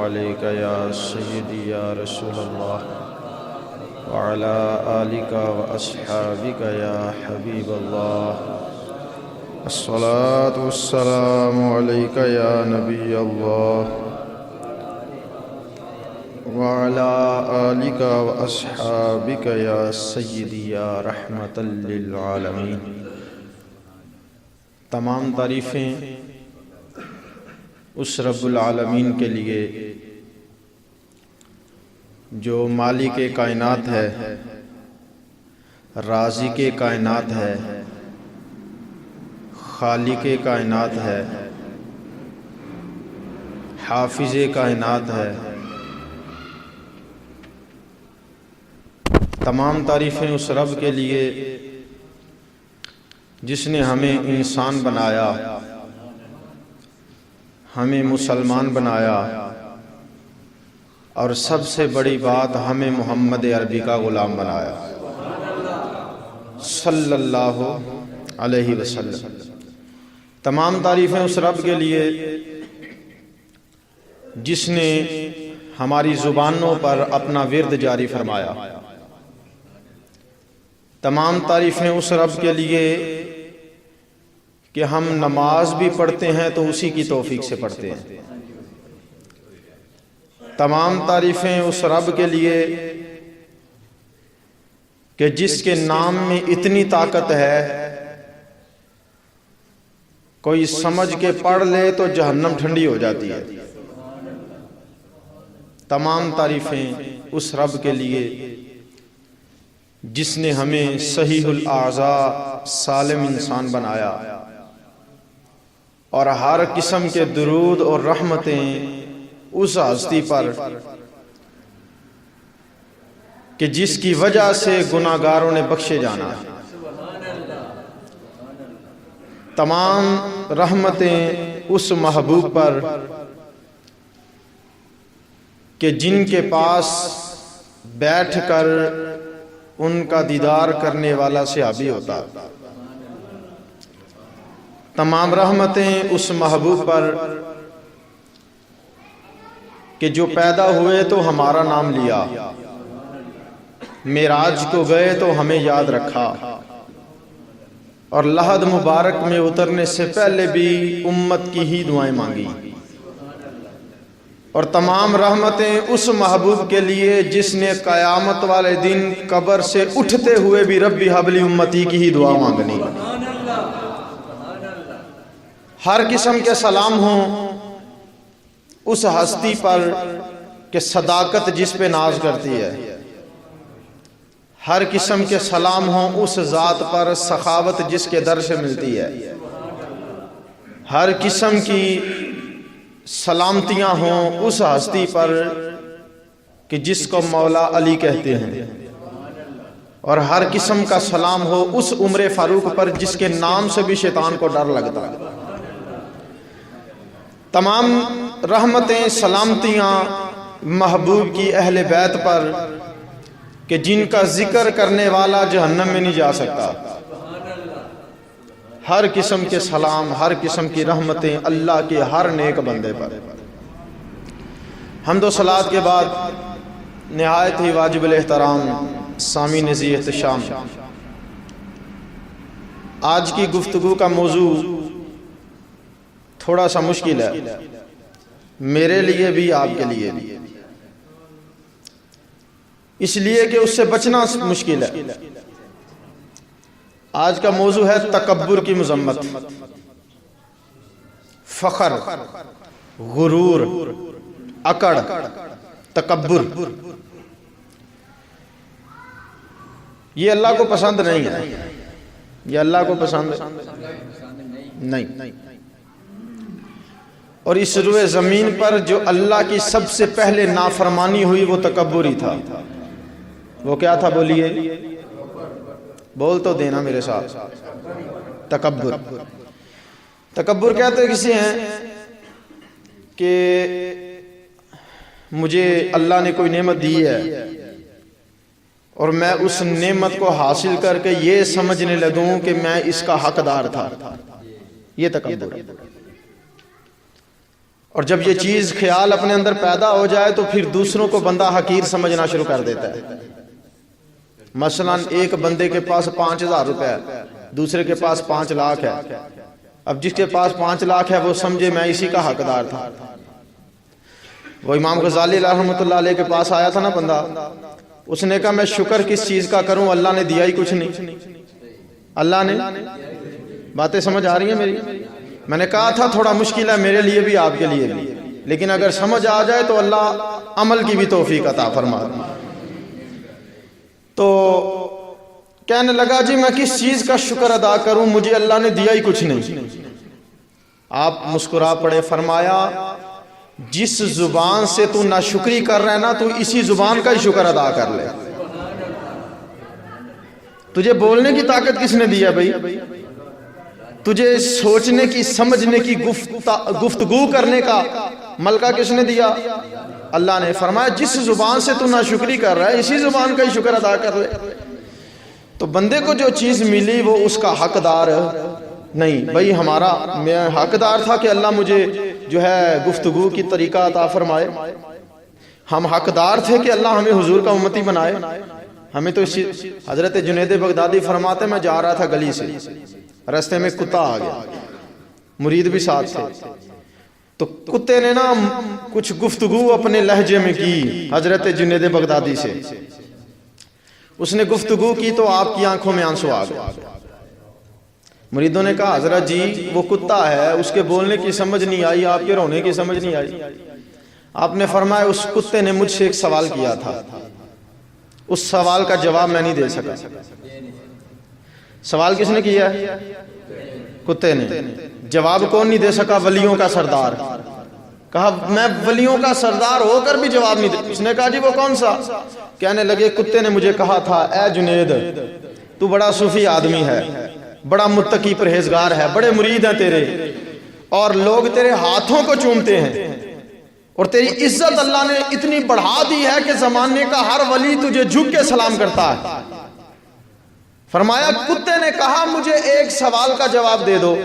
علیکا یا سیدی یا رسول اللہ وعلی آلکا و اصحابکا یا حبیب اللہ الصلاة والسلام علیکا یا نبی اللہ وعلی آلکا و اصحابکا یا سیدی یا رحمت للعالمین۔ تمام تعریفیں اس رب العالمین کے لیے جو مالک کائنات ہے، رازق کائنات ہے، خالق کائنات ہے، حافظ کائنات ہے۔ تمام تعریفیں اس رب کے لیے جس نے ہمیں انسان بنایا، ہمیں مسلمان بنایا، اور سب سے بڑی بات ہمیں محمد عربی کا غلام بنایا صلی اللہ علیہ وسلم۔ تمام تعریفیں اس رب کے لیے جس نے ہماری زبانوں پر اپنا ورد جاری فرمایا۔ تمام تعریفیں اس رب کے لیے کہ ہم نماز بھی پڑھتے ہیں تو اسی کی توفیق سے پڑھتے ہیں۔ تمام تعریفیں اس رب کے لیے کہ جس کے نام میں اتنی طاقت ہے کوئی سمجھ کے پڑھ لے تو جہنم ٹھنڈی ہو جاتی ہے۔ تمام تعریفیں اس رب کے لیے جس نے ہمیں صحیح الاعضاء سالم انسان بنایا، اور ہر قسم کے درود اور رحمتیں اس ہستی پر کہ جس کی وجہ سے گناہگاروں نے بخشے جانا ہے۔ تمام رحمتیں اس محبوب پر کہ جن کے پاس بیٹھ کر ان کا دیدار کرنے والا صحابی ہوتا۔ تمام رحمتیں اس محبوب پر کہ جو پیدا ہوئے تو ہمارا نام لیا، معراج کو گئے تو ہمیں یاد رکھا، اور لحد مبارک میں اترنے سے پہلے بھی امت کی ہی دعائیں مانگی۔ اور تمام رحمتیں اس محبوب کے لیے جس نے قیامت والے دن قبر سے اٹھتے ہوئے بھی ربی حبلی امتی کی ہی دعا مانگنی۔ ہر قسم کے سلام ہوں اس ہستی پر کہ صداقت جس پہ ناز کرتی ہے، ہر قسم کے سلام ہوں اس ذات پر سخاوت جس کے در سے ملتی ہے، ہر قسم کی سلامتیاں ہوں اس ہستی پر کہ جس کو مولا علی کہتے ہیں، اور ہر قسم کا سلام ہو اس عمر فاروق پر جس کے نام سے بھی شیطان کو ڈر لگتا ہے۔ تمام رحمتیں سلامتیاں محبوب کی اہل بیت پر کہ جن کا ذکر کرنے والا جہنم میں نہیں جا سکتا۔ ہر قسم کے سلام، ہر قسم کی رحمتیں اللہ کے ہر نیک بندے پر۔ حمد و صلوات کے بعد نہایت ہی واجب الاحترام سامعین ذی احتشام، آج کی گفتگو کا موضوع تھوڑا سا مشکل ہے، میرے لیے بھی آپ کے لیے بھی، اس لیے کہ اس سے بچنا مشکل ہے۔ آج کا موضوع ہے تکبر کی مذمت، فخر، غرور، اکڑ، تکبر۔ یہ اللہ کو پسند نہیں ہے، یہ اللہ کو پسند نہیں۔ اور اس روئے زمین پر جو اللہ کی سب سے پہلے نافرمانی ہوئی وہ تکبر ہی تھا۔ وہ کیا تھا؟ بولیے، بول تو دینا میرے ساتھ۔ تکبر۔ تکبر کہتے کسی ہیں کہ مجھے اللہ نے کوئی نعمت دی ہے اور میں اس نعمت کو حاصل کر کے یہ سمجھنے لگوں کہ میں اس کا حقدار تھا، یہ تکبر۔ اور جب یہ چیز خیال اپنے اندر پیدا ہو جائے تو پھر دوسروں کو بندہ حقیر سمجھنا شروع کر دیتا ہے. مثلا ایک بندے کے پاس 5,000 روپے ہے، دوسرے کے پاس 5 لاکھ ہے. اب جس کے پاس 5 لاکھ ہے وہ سمجھے میں اسی کا حقدار تھا. وہ امام غزالی رحمۃ اللہ علیہ کے پاس آیا تھا نا بندہ، اس نے کہا میں شکر کس چیز کا کروں، اللہ نے دیا ہی کچھ نہیں. اللہ نے، باتیں سمجھ آ رہی ہیں میری؟ میں نے کہا تھا تھوڑا مشکل ہے میرے لیے بھی آپ کے لیے بھی، لیکن اگر سمجھ آ جائے تو اللہ عمل کی بھی توفیق عطا فرما. تو کہنے لگا جی میں کس چیز کا شکر ادا کروں، مجھے اللہ نے دیا ہی کچھ نہیں. آپ مسکرا پڑے، فرمایا جس زبان سے تو ناشکری کر رہا ہے نا، تو اسی زبان کا ہی شکر ادا کر لے. تجھے بولنے کی طاقت کس نے دیا بھائی؟ تجھے سوچنے کی، سمجھنے کی، گفتگو کرنے کا ملکہ کس نے دیا؟ اللہ نے. فرمایا جس زبان سے تو ناشکری کر رہا ہے اسی زبان کا ہی شکر ادا کر لے. تو بندے کو جو چیز ملی وہ اس کا حقدار نہیں. بھائی ہمارا، میں حقدار تھا کہ اللہ مجھے جو ہے گفتگو کی طریقہ عطا فرمائے. ہم حقدار تھے کہ اللہ ہمیں حضور کا امتی بنائے. ہمیں تو حضرت جنید بغدادی فرماتے میں جا رہا تھا گلی سے، راستے میں کتا آ گیا، مرید بھی ساتھ تھے. تو کتے نے نا کچھ گفتگو اپنے لہجے میں کی حضرت جنید بغدادی سے. اس نے گفتگو کی تو آپ کی آنکھوں میں آنسو آ گئے. مریدوں نے کہا حضرت جی وہ کتا ہے، اس کے بولنے کی سمجھ نہیں آئی، آپ کے رونے کی سمجھ نہیں آئی. آپ نے فرمایا اس کتے نے مجھ سے ایک سوال کیا تھا، اس سوال کا جواب میں نہیں دے سکا. سوال کس نے کیا ہے؟ کتے نے. جواب کون نہیں دے سکا؟ ولیوں کا سردار. کہا میں ولیوں کا سردار ہو کر بھی جواب نہیں دے. اس نے کہا جی وہ کون سا؟ کہنے لگے کتے نے مجھے کہا تھا اے جنید تو بڑا صوفی آدمی ہے، بڑا متقی پرہیزگار ہے، بڑے مرید ہیں تیرے، اور لوگ تیرے ہاتھوں کو چومتے ہیں، اور تیری عزت اللہ نے اتنی بڑھا دی ہے کہ زمانے کا ہر ولی تجھے جھک کے سلام کرتا ہے. فرمایا کتے نے کہا مجھے ایک سوال کا جواب دے دو.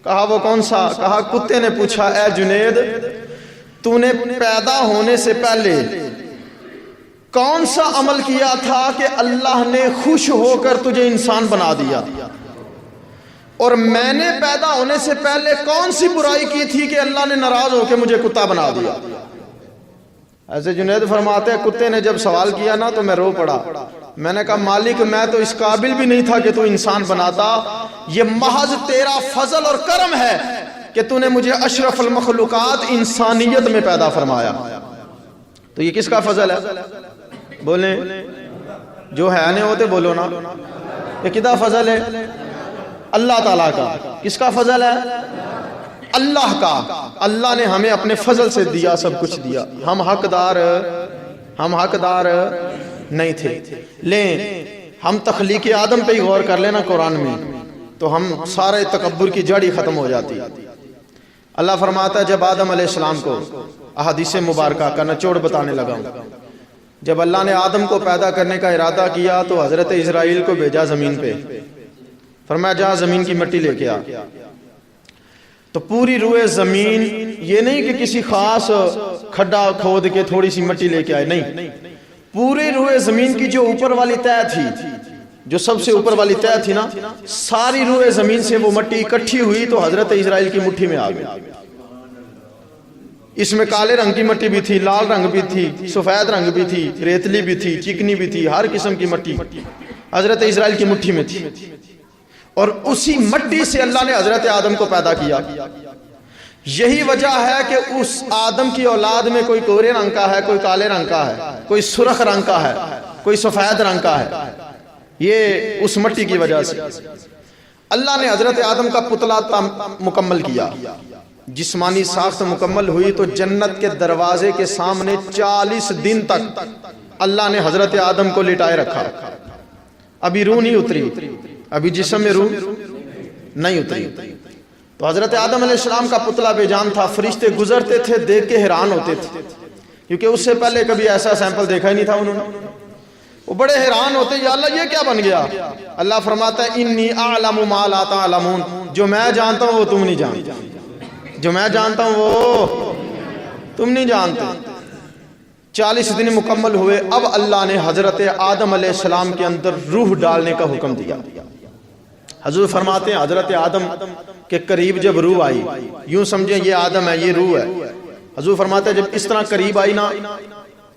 کہا وہ کون سا؟ کہا کتے نے پوچھا اے جنید تو نے پیدا ہونے سے پہلے کون سا عمل کیا تھا کہ اللہ نے خوش ہو کر تجھے انسان بنا دیا، اور میں نے پیدا ہونے سے پہلے کون سی برائی کی تھی کہ اللہ نے ناراض ہو کے مجھے کتا بنا دیا. ایسے جنید فرماتے ہیں کتے نے جب سوال کیا نا تو میں رو پڑا. میں نے کہا مالک میں تو اس قابل بھی نہیں تھا کہ تو انسان بناتا، یہ محض تیرا فضل اور کرم ہے کہ تو نے مجھے اشرف المخلوقات انسانیت میں پیدا فرمایا. تو یہ کس کا فضل ہے؟ بولیں جو ہے نہیں ہوتے بولو نا. یہ کدا فضل ہے؟ اللہ تعالیٰ کا. کس کا فضل ہے؟ اللہ کا. اللہ نے ہمیں اپنے فضل سے دیا، سب کچھ دیا. ہم حقدار نہیں تھے. لیں ہم تخلیق آدم پہ ہی غور کر لینا قرآن میں تو ہم سارے تکبر کی جڑ ہی ختم ہو جاتی. اللہ فرماتا ہے جب آدم علیہ السلام کو احادیث مبارکہ کا نچوڑ بتانے لگا ہوں، جب اللہ نے آدم کو پیدا کرنے کا ارادہ کیا تو حضرت اسرائیل کو بھیجا زمین پہ. فرمایا جا زمین کی مٹی لے کے آ. تو پوری روئے زمین، یہ نہیں کہ کسی خاص کھڈا کھود کے تھوڑی سی مٹی لے کے آئے، نہیں، پورے روئے زمین کی جو اوپر والی تہ تھی، جو سب سے اوپر والی تہ تھی نا، ساری روئے زمین سے وہ مٹی اکٹھی ہوئی تو حضرت اسرائیل کی مٹھی میں آ گئی. اس میں کالے رنگ کی مٹی بھی تھی، لال رنگ بھی تھی، سفید رنگ بھی تھی، ریتلی بھی تھی، چکنی بھی تھی، ہر قسم کی مٹی حضرت اسرائیل کی مٹھی میں تھی. اور اسی مٹی سے اللہ نے حضرت آدم کو پیدا کیا. یہی وجہ ہے کہ اس آدم کی اولاد میں کوئی گورے رنگ کا ہے، کوئی کالے رنگ کا ہے، کوئی سرخ رنگ کا ہے، کوئی سفید رنگ کا ہے. یہ اس مٹی کی وجہ سے اللہ نے حضرت آدم کا پتلا مکمل کیا. جسمانی ساخت مکمل ہوئی تو جنت کے دروازے کے سامنے 40 دن تک اللہ نے حضرت آدم کو لٹائے رکھا. ابھی روح نہیں اتری، ابھی جسم میں روح نہیں اتری. تو حضرت آدم علیہ السلام کا پتلا بے جان تھا. فرشتے گزرتے تھے دیکھ کے حیران ہوتے تھے، کیونکہ اس سے پہلے کبھی ایسا سیمپل دیکھا ہی نہیں تھا انہوں نے. وہ بڑے حیران ہوتے یا اللہ یہ کیا بن گیا. اللہ فرماتا ہے انی اعلم ما لا تعلمون، جو میں جانتا ہوں وہ تم نہیں جانتے. جو میں جانتا ہوں وہ تم نہیں جانتے۔ 40 دن مکمل ہوئے، اب اللہ نے حضرت آدم علیہ السلام کے اندر روح ڈالنے کا حکم دیا۔ حضور فرماتے ہیں حضرت آدم کے قریب جب روح آئی، یوں سمجھیں یہ آدم ہے، یہ روح ہے، حضور فرماتے ہیں جب اس طرح قریب آئی نا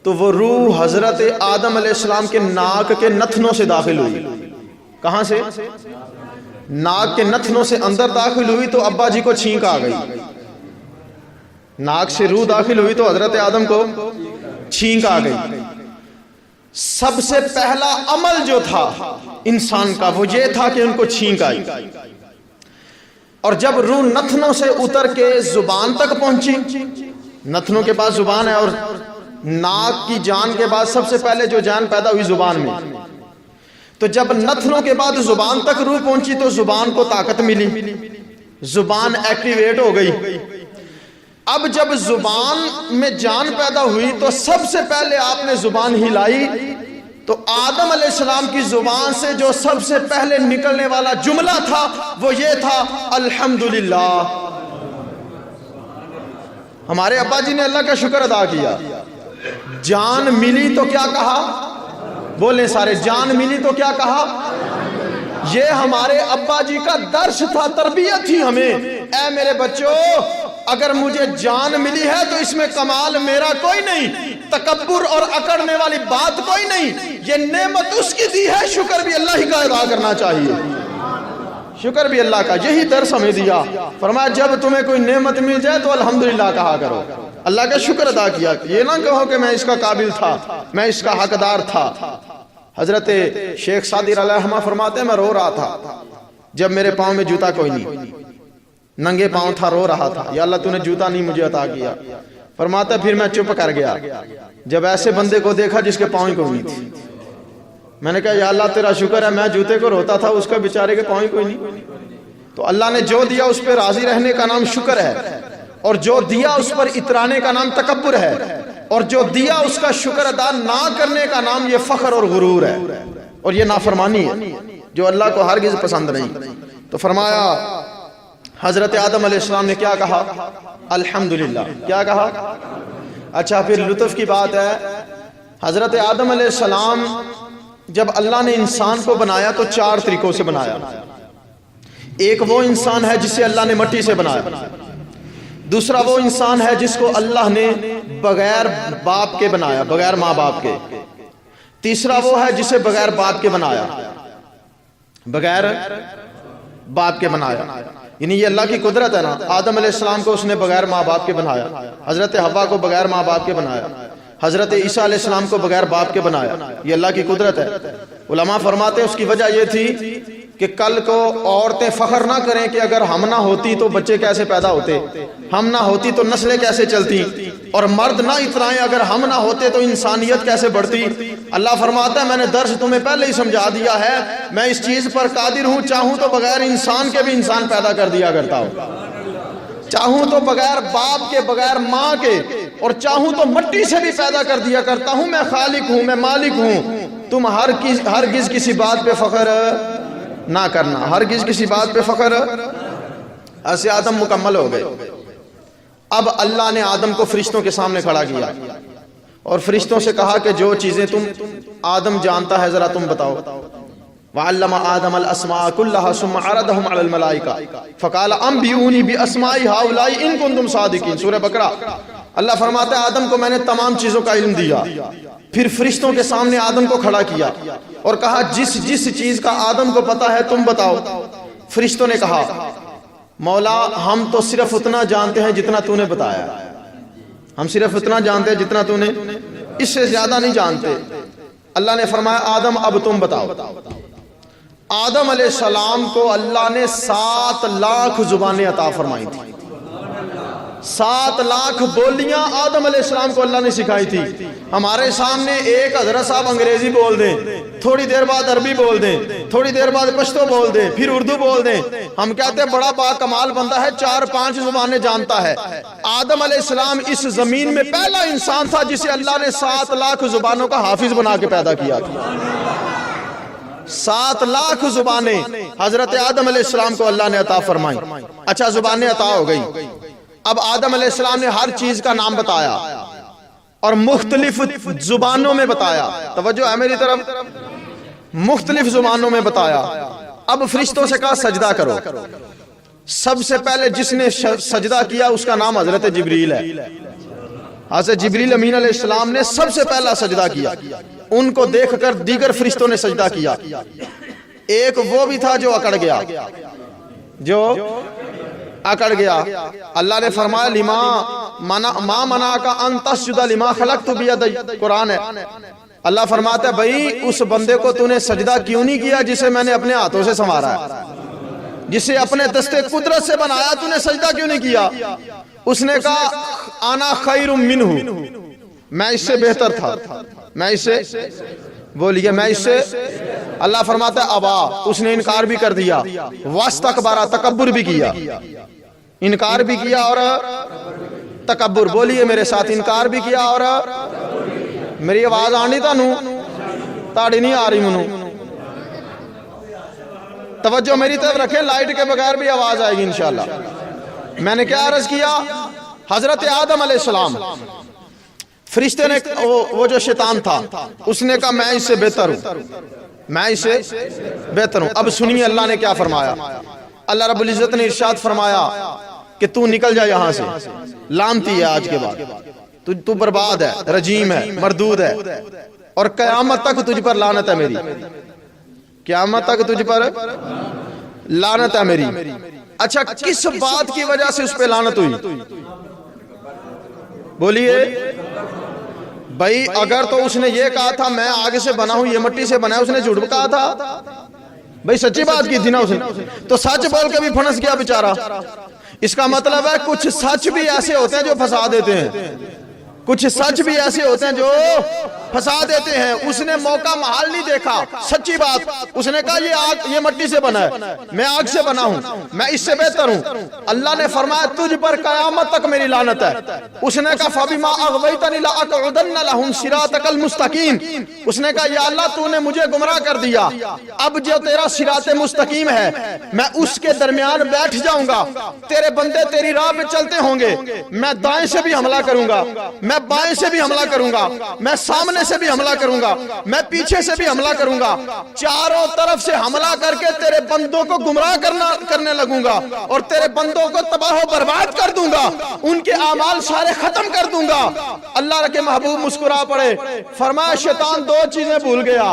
تو وہ روح حضرت آدم علیہ السلام کے ناک کے نتنوں سے داخل ہوئی۔ کہاں سے؟ ناک کے نتنوں سے اندر داخل ہوئی تو ابا جی کو چھینک آ گئی۔ ناک سے روح داخل ہوئی تو حضرت آدم کو چھینک آ گئی۔ سب سے پہلا عمل جو تھا انسان کا وہ یہ تھا کہ ان کو چھینک آئی، اور جب روح نتنوں سے اتر کے زبان تک پہنچی، نتنوں کے پاس زبان ہے اور ناک کی جان کے بعد سب سے پہلے جو جان پیدا ہوئی زبان میں، تو جب نتنوں کے بعد زبان تک روح پہنچی تو زبان کو طاقت ملی، زبان ایکٹیویٹ ہو گئی۔ اب جب زبان میں جان پیدا ہوئی تو سب سے پہلے آپ نے زبان ہلائی، تو آدم علیہ السلام کی زبان سے جو سب سے پہلے نکلنے والا جملہ تھا وہ یہ تھا الحمدللہ۔ ہمارے ابا جی نے اللہ کا شکر ادا کیا، جان ملی تو کیا کہا؟ بولیں سارے، جان ملی تو کیا کہا؟ یہ ہمارے ابا جی کا درس تھا، تربیت تھی ہمیں، اے میرے بچوں اگر مجھے جان ملی ہے تو اس میں کمال میرا کوئی نہیں، تکبر اور اکڑنے والی بات کوئی نہیں، یہ نعمت اس کی دی ہے، شکر بھی اللہ ہی کا ادا کرنا چاہیے، شکر بھی اللہ کا۔ یہی درس ہمیں دیا، فرمایا جب تمہیں کوئی نعمت مل جائے تو الحمدللہ کہا کرو، اللہ کا شکر ادا کیا، یہ نہ کہو کہ میں اس کا قابل تھا، میں اس کا حقدار تھا۔ حضرت شیخ سعدی علیہ رحمہ فرماتے ہیں میں رو رہا تھا جب میرے پاؤں میں جوتا کوئی نہیں، ننگے پاؤں تھا، رو رہا تھا، یا اللہ تو نے جوتا نہیں مجھے عطا کیا۔ فرماتا پھر میں چپ کر گیا جب ایسے بندے کو دیکھا جس کے پاؤں کوئی نہیں تھی، میں نے کہا یا اللہ تیرا شکر ہے، میں جوتے کو روتا تھا، اس کا بیچارے کے پاؤں کوئی نہیں۔ تو اللہ نے جو دیا اس پہ راضی رہنے کا نام شکر ہے، اور جو دیا اس پر اترانے کا نام تکبر ہے، اور جو دیا اس کا شکر ادا نہ کرنے کا نام یہ فخر اور غرور ہے، اور یہ نافرمانی ہے جو اللہ کو ہرگز پسند نہیں۔ تو فرمایا حضرت آدم علیہ السلام نے کیا کہا؟ الحمدللہ۔ کیا کہا؟ اچھا پھر لطف کی بات ہے، حضرت آدم علیہ السلام جب اللہ نے انسان کو بنایا تو 4 طریقوں سے بنایا۔ ایک وہ انسان ہے جسے اللہ نے مٹی سے بنایا، دوسرا وہ انسان ہے جس کو اللہ نے بغیر باپ کے بنایا، بغیر ماں باپ کے، تیسرا وہ ہے جسے بغیر باپ کے بنایا، بغیر باپ کے بنایا، یعنی یہ اللہ کی قدرت ہے نا۔ آدم علیہ السلام کو اس نے بغیر ماں باپ کے بنایا، حضرت حوا کو بغیر ماں باپ کے بنایا، حضرت عیسیٰ علیہ السلام کو بغیر باپ کے بنایا، یہ اللہ کی قدرت ہے۔ علماء فرماتے ہیں اس کی وجہ یہ تھی کہ کل کو عورتیں فخر نہ کریں کہ اگر ہم نہ ہوتی تو بچے کیسے پیدا ہوتے، ہم نہ ہوتی تو نسلیں کیسے چلتی، اور مرد نہ اترائیں اگر ہم نہ ہوتے تو انسانیت کیسے بڑھتی۔ اللہ فرماتا ہے میں نے درس تمہیں پہلے ہی سمجھا دیا ہے، میں اس چیز پر قادر ہوں، چاہوں تو بغیر انسان کے بھی انسان پیدا کر دیا کرتا ہوں، چاہوں تو بغیر باپ کے، بغیر ماں کے، اور چاہوں تو مٹی سے بھی پیدا کر دیا کرتا ہوں۔ میں خالق ہوں، میں مالک ہوں۔ تم ہرگز کسی بات پہ فخر نہ کرنا، ہرگز کسی بات پہ فخر۔ ایسے آدم مکمل ہو گئے۔ اب اللہ نے آدم کو فرشتوں کے سامنے کھڑا کیا اور فرشتوں سے کہا کہ جو چیزیں تم آدم جانتا ہے ذرا تم بتاؤ۔ وعلم آدم الاسماء كلها ثم عرضهم على الملائكة فقال انبئوني باسماء هؤلاء ان كنتم صادقين، سورہ بقرہ۔ اللہ فرماتا ہے آدم کو میں نے تمام چیزوں کا علم دیا، پھر فرشتوں کے سامنے آدم کو کھڑا کیا اور کہا جس چیز کا آدم کو پتا ہے تم بتاؤ۔ فرشتوں نے کہا مولا ہم تو صرف اتنا جانتے ہیں جتنا تو نے بتایا، ہم صرف اتنا جانتے ہیں جتنا تو نے، اس سے زیادہ نہیں جانتے۔ اللہ نے فرمایا آدم اب تم بتاؤ۔ آدم علیہ السلام کو اللہ نے 7 لاکھ زبانیں عطا فرمائی تھی، 7 لاکھ بولیاں آدم علیہ السلام کو اللہ نے سکھائی تھی۔ ہمارے سامنے ایک حضرت صاحب انگریزی بول دیں، تھوڑی دیر بعد عربی بول دیں، تھوڑی دیر بعد پشتو بول دیں، پھر اردو بول دیں، ہم کہتے ہیں بڑا با کمال بندہ ہے، 4-5 زبانیں جانتا ہے۔ آدم علیہ السلام اس زمین میں پہلا انسان تھا جسے اللہ نے 7 لاکھ زبانوں کا حافظ بنا کے پیدا کیا تھا۔ 7 لاکھ زبانیں حضرت آدم علیہ السلام کو اللہ نے عطا فرمائی۔ اچھا زبانیں عطا ہو گئی، اب آدم علیہ السلام نے ہر چیز کا نام بتایا اور مختلف زبانوں میں بتایا. توجہ ہے میری طرف, مختلف زبانوں میں بتایا. اب فرشتوں سے کہا سجدہ کرو. سب سے پہلے جس نے سجدہ کیا اس کا نام حضرت جبریل ہے. حضرت جبریل امین علیہ السلام نے سب سے پہلا سجدہ کیا. ان کو دیکھ کر دیگر فرشتوں نے سجدہ کیا. ایک وہ بھی تھا جو اکڑ گیا, اللہ نے فرمایا لما ما منعک ان تسجد لما خلقت بیدی. قرآن ہے, اللہ فرماتا ہے بھائی اس بندے کو تو نے سجدہ کیوں نہیں کیا جسے میں نے اپنے ہاتھوں سے سنوارا ہے, جسے اپنے دستے قدرت سے بنایا, تو نے سجدہ کیوں نہیں کیا؟ اس نے کہا انا خیر منہ, میں اس سے بہتر تھا, میں اس سے بولیے میں اس سے. اللہ فرماتا ہے ابا, اس نے انکار بھی کر دیا. واستکبر, تکبر بھی کیا, انکار بھی کیا اور تکبر. بولیے میرے ساتھ, انکار بھی کیا اور میری آواز آنی تانوں تاڑی نہیں آ رہی منو. توجہ میری طرف رکھیں, لائٹ کے بغیر بھی آواز آئے گی انشاءاللہ. میں نے کیا عرض کیا؟ حضرت آدم علیہ السلام, فرشتے نے وہ جو شیطان تھا اس نے کہا میں اس سے بہتر ہوں, میں اس سے بہتر ہوں. اب سنیے اللہ نے کیا فرمایا. اللہ رب العزت نے ارشاد فرمایا کہ تو نکل جا یہاں سے, لعنتی ہے آج کے بعد, تو برباد ہے, رجیم ہے, مردود ہے, اور قیامت تک تجھ پر لعنت ہے میری, قیامت تک تجھ پر لعنت ہے میری. اچھا کس بات کی وجہ سے اس پہ لعنت ہوئی؟ بولیے بھائی, اگر تو اس نے یہ کہا تھا میں آگ سے بنا ہوں, یہ مٹی سے بنا ہے, اس نے جھوٹ کہا تھا بھائی, سچی بات کی تھی نا اس نے, تو سچ بول کے بھی پھنس گیا بیچارہ. اس کا مطلب ہے کچھ سچ بھی ایسے ہوتے ہیں جو پھنسا دیتے ہیں, کچھ سچ بھی ایسے ہوتے ہیں جو پھنسا دیتے ہیں. اس نے موقع محال نہیں دیکھا, سچی بات, اس نے کہا یہ آگ, یہ مٹی سے بنا ہے, میں آگ سے بنا ہوں, میں اس سے بہتر ہوں. اللہ نے فرمایا تجھ پر قیامت تک میری لعنت ہے. اس نے کہا فَبِمَا أَغْوَيْتَنِ لَأَقْعُدَنَّ لَهُمْ صِرَاطَكَ الْمُسْتَقِيمَ. اس نے کہا یا اللہ تو نے مجھے گمراہ کر دیا, اب جو تیرا صراط مستقیم ہے میں اس کے درمیان بیٹھ جاؤں گا, تیرے بندے تیری راہ پہ چلتے ہوں گے. میں دائیں سے بھی حملہ کروں گا, میں بائیں سے بھی حملہ کروں گا, میں سامنے سے بھی حملہ کروں گا, میں پیچھے سے بھی حملہ کروں گا, چاروں طرف سے حملہ کر کے تیرے بندوں کو گمراہ کرنے لگوں گا, اور تیرے بندوں کو تباہ و برباد کر دوں گا, ان کے اعمال سارے ختم کر دوں گا. اللہ کے محبوب مسکرا پڑے, فرمایا شیطان دو چیزیں بھول گیا,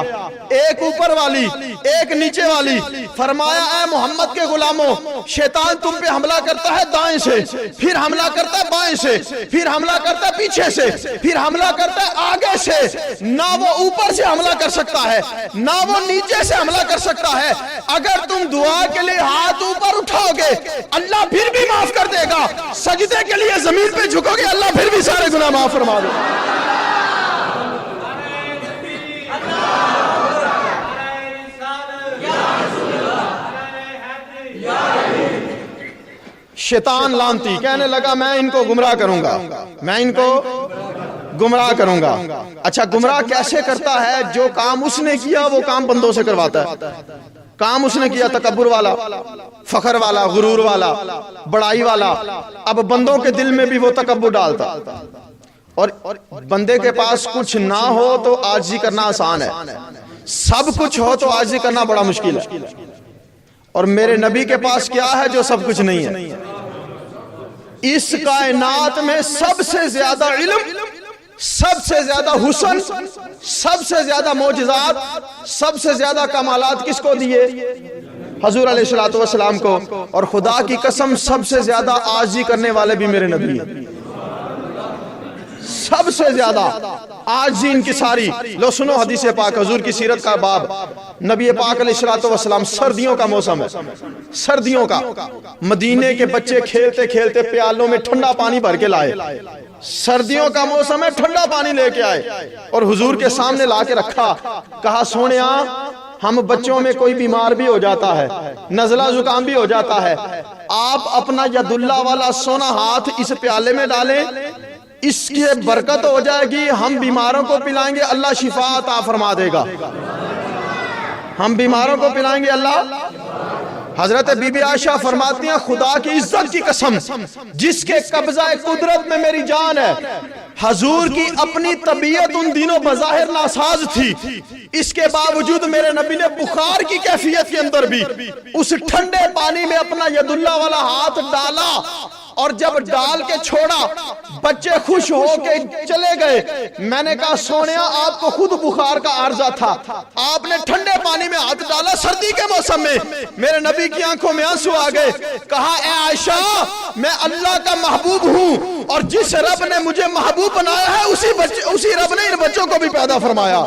ایک اوپر والی ایک نیچے والی. فرمایا اے محمد کے غلاموں, شیطان تم پہ حملہ کرتا ہے دائیں سے, پھر حملہ کرتا ہے بائیں سے, پھر حملہ کرتا ہے پیچھے سے, پھر حملہ کرتا ہے آگے سے. نہ وہ اوپر سے حملہ کر سکتا ہے نہ وہ نیچے سے حملہ کر سکتا ہے. اگر تم دعا کے لیے ہاتھ اوپر اٹھاؤ گے اللہ پھر بھی معاف کر دے گا, سجدے کے لیے زمین پہ جھکو گے اللہ پھر بھی سارے گناہ معاف فرما دے گا. شیطان لعنتی کہنے لگا میں ان کو گمراہ کروں گا, میں ان کو گمراہ کروں گا. اچھا گمراہ کیسے کرتا ہے؟ جو کام اس نے کیا وہ کام بندوں سے کرواتا ہے. کام اس نے کیا تکبر والا, فخر والا, غرور والا, بڑائی والا, اب بندوں کے دل میں بھی وہ تکبر ڈالتا. اور بندے کے پاس کچھ نہ ہو تو عاجزی کرنا آسان ہے, سب کچھ ہو تو عاجزی کرنا بڑا مشکل ہے. اور میرے نبی کے پاس کیا ہے جو سب کچھ نہیں ہے؟ اس کائنات میں سب سے زیادہ علم, سب سے زیادہ حسن, سب سے زیادہ معجزات, سب سے زیادہ کمالات کس کو دیے؟ حضور علیہ السلام کو. اور خدا کی قسم سب سے زیادہ عاجزی کرنے والے بھی میرے نبی ہیں, سب سے زیادہ عاجزی انکساری. لو سنو حدیث پاک, حضور کی سیرت کا باب. نبی پاک علیہ السلام, سردیوں کا موسم ہے, سردیوں کا, مدینے کے بچے کھیلتے کھیلتے پیالوں میں ٹھنڈا پانی بھر کے لائے. سردیوں کا موسم ہے, ٹھنڈا پانی لے کے آئے اور حضور کے سامنے لا کے رکھا. کہا سونیا ہم بچوں میں کوئی بیمار بھی ہو جاتا ہے, نزلہ زکام بھی ہو جاتا ہے, آپ اپنا ید اللہ والا سونا ہاتھ اس پیالے میں ڈالیں, اس کی برکت ہو جائے گی, ہم بیماروں کو پلائیں گے اللہ شفا عطا فرما دے گا. ہم بیماروں کو پلائیں گے اللہ. حضرت بی بی عائشہ فرماتی ہیں خدا کی عزت کی قسم جس کے قبضہ قدرت میں میری جان ہے، حضور کی اپنی طبیعت ان دنوں بظاہر ناساز تھی، اس کے باوجود میرے نبی نے بخار کی کیفیت کے اندر بھی اس ٹھنڈے پانی میں اپنا ید اللہ والا ہاتھ ڈالا، اور جب ڈال کے چھوڑا بچے خوش ہو کے چلے گئے۔ میں نے کہا سونیا آپ کو خود بخار کا عارضہ تھا، آپ نے ٹھنڈے پانی میں ہاتھ ڈالا سردی کے موسم میں، میرے نبی کی آنکھوں میں آنسو آ گئے۔ کہا اے عائشہ میں اللہ کا محبوب ہوں، اور جس رب نے مجھے محبوب بنایا ہے اسی رب نے ان بچوں کو بھی پیدا فرمایا۔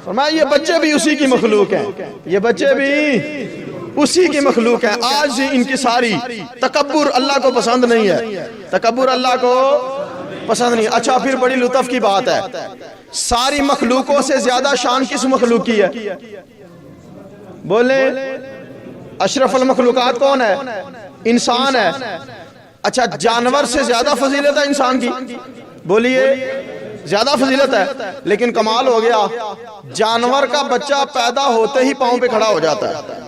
فرمایا یہ بچے بھی اسی کی مخلوق ہیں، یہ بچے بھی اسی کی مخلوق ہے۔ آج ان کی ساری تکبر اللہ کو پسند نہیں ہے، تکبر اللہ کو پسند نہیں۔ اچھا پھر بڑی لطف کی بات ہے، ساری مخلوقوں سے زیادہ شان کس مخلوق کی ہے؟ بولیں اشرف المخلوقات کون ہے؟ انسان ہے۔ اچھا جانور سے زیادہ فضیلت ہے انسان کی؟ بولیے زیادہ فضیلت ہے، لیکن کمال ہو گیا جانور کا بچہ پیدا ہوتے ہی پاؤں پہ کھڑا ہو جاتا ہے۔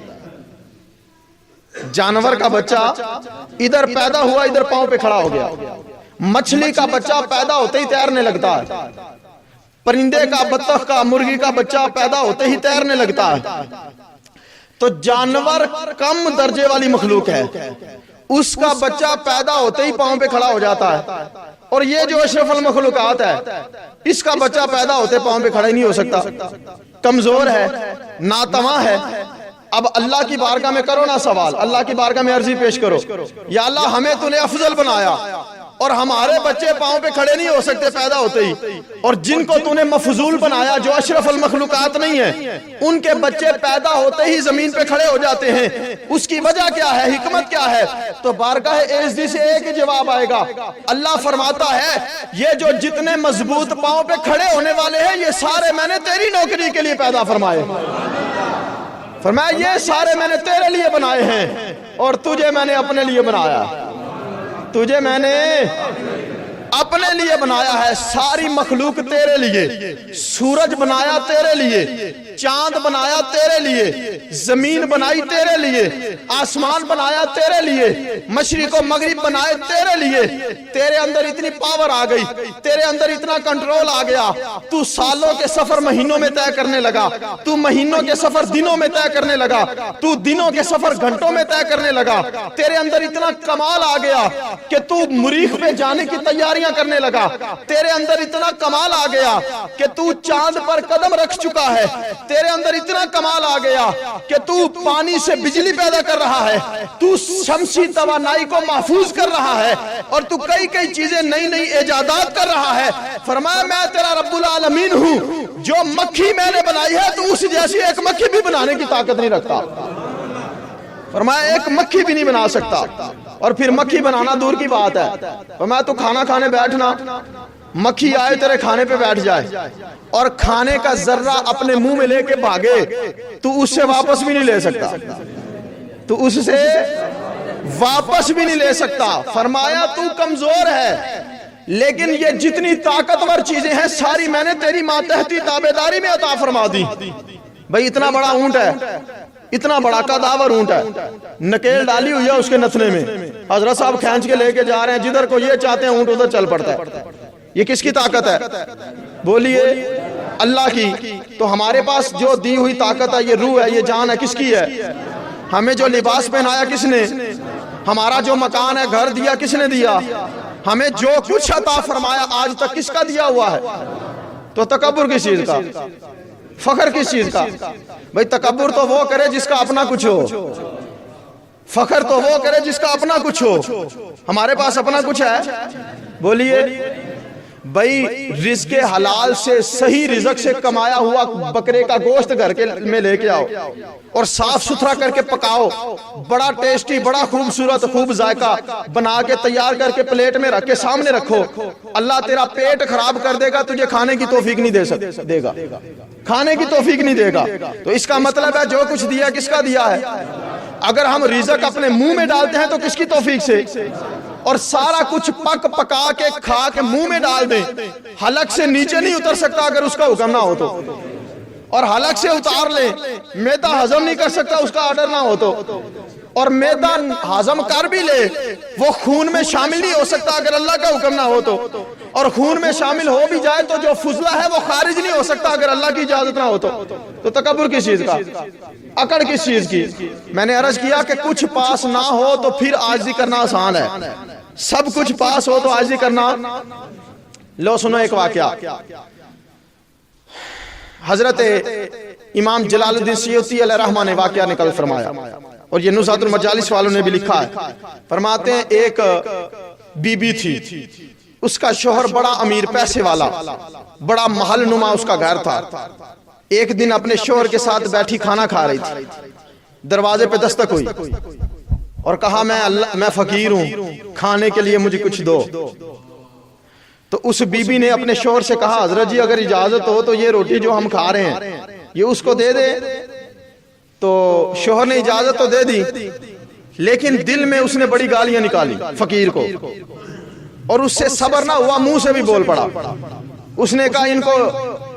جانور کا بچہ ادھر پیدا ہوا ادھر پاؤں پہ کھڑا ہو گیا، مچھلی کا بچہ پیدا ہوتے ہی تیرنے لگتا ہے، پرندے کا بطخ کا مرغی کا بچہ پیدا ہوتے ہی تیرنے لگتا ہے۔ تو جانور کم درجے والی مخلوق ہے، اس کا بچہ پیدا ہوتے ہی پاؤں پہ کھڑا ہو جاتا ہے، اور یہ جو اشرف المخلوقات ہے اس کا بچہ پیدا ہوتے پاؤں پہ کھڑا ہی نہیں ہو سکتا، کمزور ہے، ناتواں ہے۔ اب اللہ کی بارگاہ میں کرو نا سوال، اللہ کی بارگاہ میں عرضی پیش کرو، یا اللہ ہمیں تو نے افضل بنایا اور ہمارے بچے پاؤں پہ کھڑے نہیں ہو سکتے پیدا ہوتے ہی، اور جن کو تو نے مفضول بنایا جو اشرف المخلوقات نہیں ہیں ان کے بچے پیدا ہوتے ہی زمین پہ کھڑے ہو جاتے ہیں، اس کی وجہ کیا ہے، حکمت کیا ہے؟ تو بارگاہ اعزی سے ایک ہی جواب آئے گا، اللہ فرماتا ہے یہ جو جتنے مضبوط پاؤں پہ کھڑے ہونے والے ہیں یہ سارے میں نے تیری نوکری کے لیے پیدا فرمائے۔ فرمایا یہ سارے میں نے تیرے لیے بنائے ہیں، اور تجھے میں نے اپنے لیے بنایا، تجھے میں نے اپنے لیے بنایا ہے۔ ساری مخلوق تیرے لیے، سورج بنایا تیرے لیے، چاند بنایا تیرے لیے، زمین بنائی تیرے لیے، آسمان بنایا تیرے لیے، مشرق و مغرب بنائے تیرے لیے۔ تیرے اندر اتنی پاور آ گئی، تیرے اندر اتنا کنٹرول آ گیا، تو سالوں کے سفر مہینوں میں طے کرنے لگا، تو مہینوں کے سفر دنوں میں طے کرنے لگا، تو دنوں کے سفر گھنٹوں میں طے کرنے لگا۔ تیرے اندر اتنا کمال آ گیا کہ تو مریخ پہ جانے کی تیاریاں کرنے لگا۔ تیرے اندر اتنا کمال آ گیا کہ تو چاند پر قدم رکھ چکا ہے۔ تیرے اندر اتنا کمال آ گیا کہ تو پانی سے بجلی پیدا کر رہا ہے، تو شمسی توانائی کو محفوظ کر رہا ہے، اور تو کئی چیزیں نئی نئی ایجادات کر رہا ہے۔ فرمایا میں تیرا رب العالمین ہوں، جو مکھی میں نے بنائی ہے تو اس جیسی ایک مکھی بھی بنانے کی طاقت نہیں رکھتا۔ فرمایا ایک مکھی بھی نہیں بنا سکتا، اور پھر مکھی بنانا دور کی بات ہے۔ فرمایا تو کھانا کھانے بیٹھنا، مکھی آئے تیرے کھانے پہ بیٹھ جائے اور کھانے کا ذرہ اپنے منہ میں لے کے بھاگے، تو اس سے واپس بھی نہیں لے سکتا، تو اس سے واپس بھی نہیں لے سکتا۔ فرمایا تو کمزور ہے، لیکن یہ جتنی طاقتور چیزیں ہیں ساری میں نے تیری ماتحتی تابعداری میں عطا فرما دی۔ بھئی اتنا بڑا اونٹ ہے، اتنا بڑا قداور اونٹ ہے، نکیل ڈالی ہوئی ہے اس کے نتنے میں، حضرت صاحب کھینچ کے لے کے جا رہے ہیں، جدھر کو یہ چاہتے ہیں اونٹ ادھر چل پڑتا ہے۔ یہ کس کی طاقت ہے؟ بولیے اللہ کی۔ تو ہمارے پاس جو دی ہوئی طاقت ہے، یہ روح ہے، یہ جان ہے، کس کی ہے؟ ہمیں جو لباس پہنایا کس نے؟ ہمارا جو مکان ہے، گھر دیا کس نے دیا؟ ہمیں جو کچھ عطا فرمایا آج تک کس کا دیا ہوا ہے؟ تو تکبر کس چیز کا، فخر کس چیز کا؟ بھئی تکبر تو وہ کرے جس کا اپنا کچھ ہو، فخر تو وہ کرے جس کا اپنا کچھ ہو۔ ہمارے پاس اپنا کچھ ہے؟ بولیے بھئی رزق حلال سے، صحیح رزق سے کمایا ہوا بکرے کا گوشت گھر کے میں لے کے آؤ اور صاف ستھرا کر کے پکاؤ، بڑا ٹیسٹی، بڑا خوبصورت، خوب ذائقہ بنا کے تیار کر کے پلیٹ میں رکھ کے سامنے رکھو۔ اللہ تیرا پیٹ خراب کر دے گا، تجھے کھانے کی توفیق نہیں دے گا، کھانے کی توفیق نہیں دے گا۔ تو اس کا مطلب ہے جو کچھ دیا کس کا دیا ہے؟ اگر ہم رزق اپنے منہ میں ڈالتے ہیں تو کس کی توفیق سے؟ اور سارا کچھ پکا کے کھا کے منہ میں ڈال دیں، حلق سے نیچے نہیں اتر سکتا اگر اس کا حکم نہ ہو تو۔ اور حلق سے اتار لے، میدا ہضم نہیں کر سکتا اس کا آرڈر نہ ہو تو، اور میدا ہضم کر بھی لے وہ خون میں شامل نہیں ہو سکتا اگر اللہ کا حکم نہ ہو تو، اور خون میں شامل ہو بھی جائے تو جو فضلہ ہے وہ خارج نہیں ہو سکتا اگر اللہ کی اجازت نہ ہو تو تکبر کس چیز کا، اکڑ کس چیز کی؟ میں نے عرض کیا کہ کچھ پاس نہ ہو تو پھر عاجزی کرنا آسان ہے، سب کچھ پاس ہو تو عاجزی کرنا۔ لو سنو ایک واقعہ، حضرت امام جلال الدین سیوطی علیہ رحمہ نے واقعہ نقل فرمایا، اور یہ نزہۃ المجالس والوں نے بھی لکھا ہے۔ فرماتے ہیں ایک بی بی تھی، اس کا شوہر بڑا امیر پیسے والا، بڑا محل نما اس کا گھر تھا۔ ایک دن اپنے شوہر کے ساتھ بیٹھی کھانا کھا رہی تھی، دروازے پہ دستک ہوئی اور کہا میں فقیر ہوں، کھانے کے لیے مجھے کچھ دو۔ تو اس بی بی نے اپنے شوہر سے کہا حضرت جی اگر اجازت ہو تو یہ روٹی جو ہم کھا رہے ہیں یہ اس کو دے دے۔ تو شوہر نے اجازت تو دے دی، لیکن دل میں اس نے بڑی گالیاں نکالی فقیر کو، اور اس سے صبر نہ ہوا، منہ سے بھی بول پڑا۔ اس نے کہا ان کو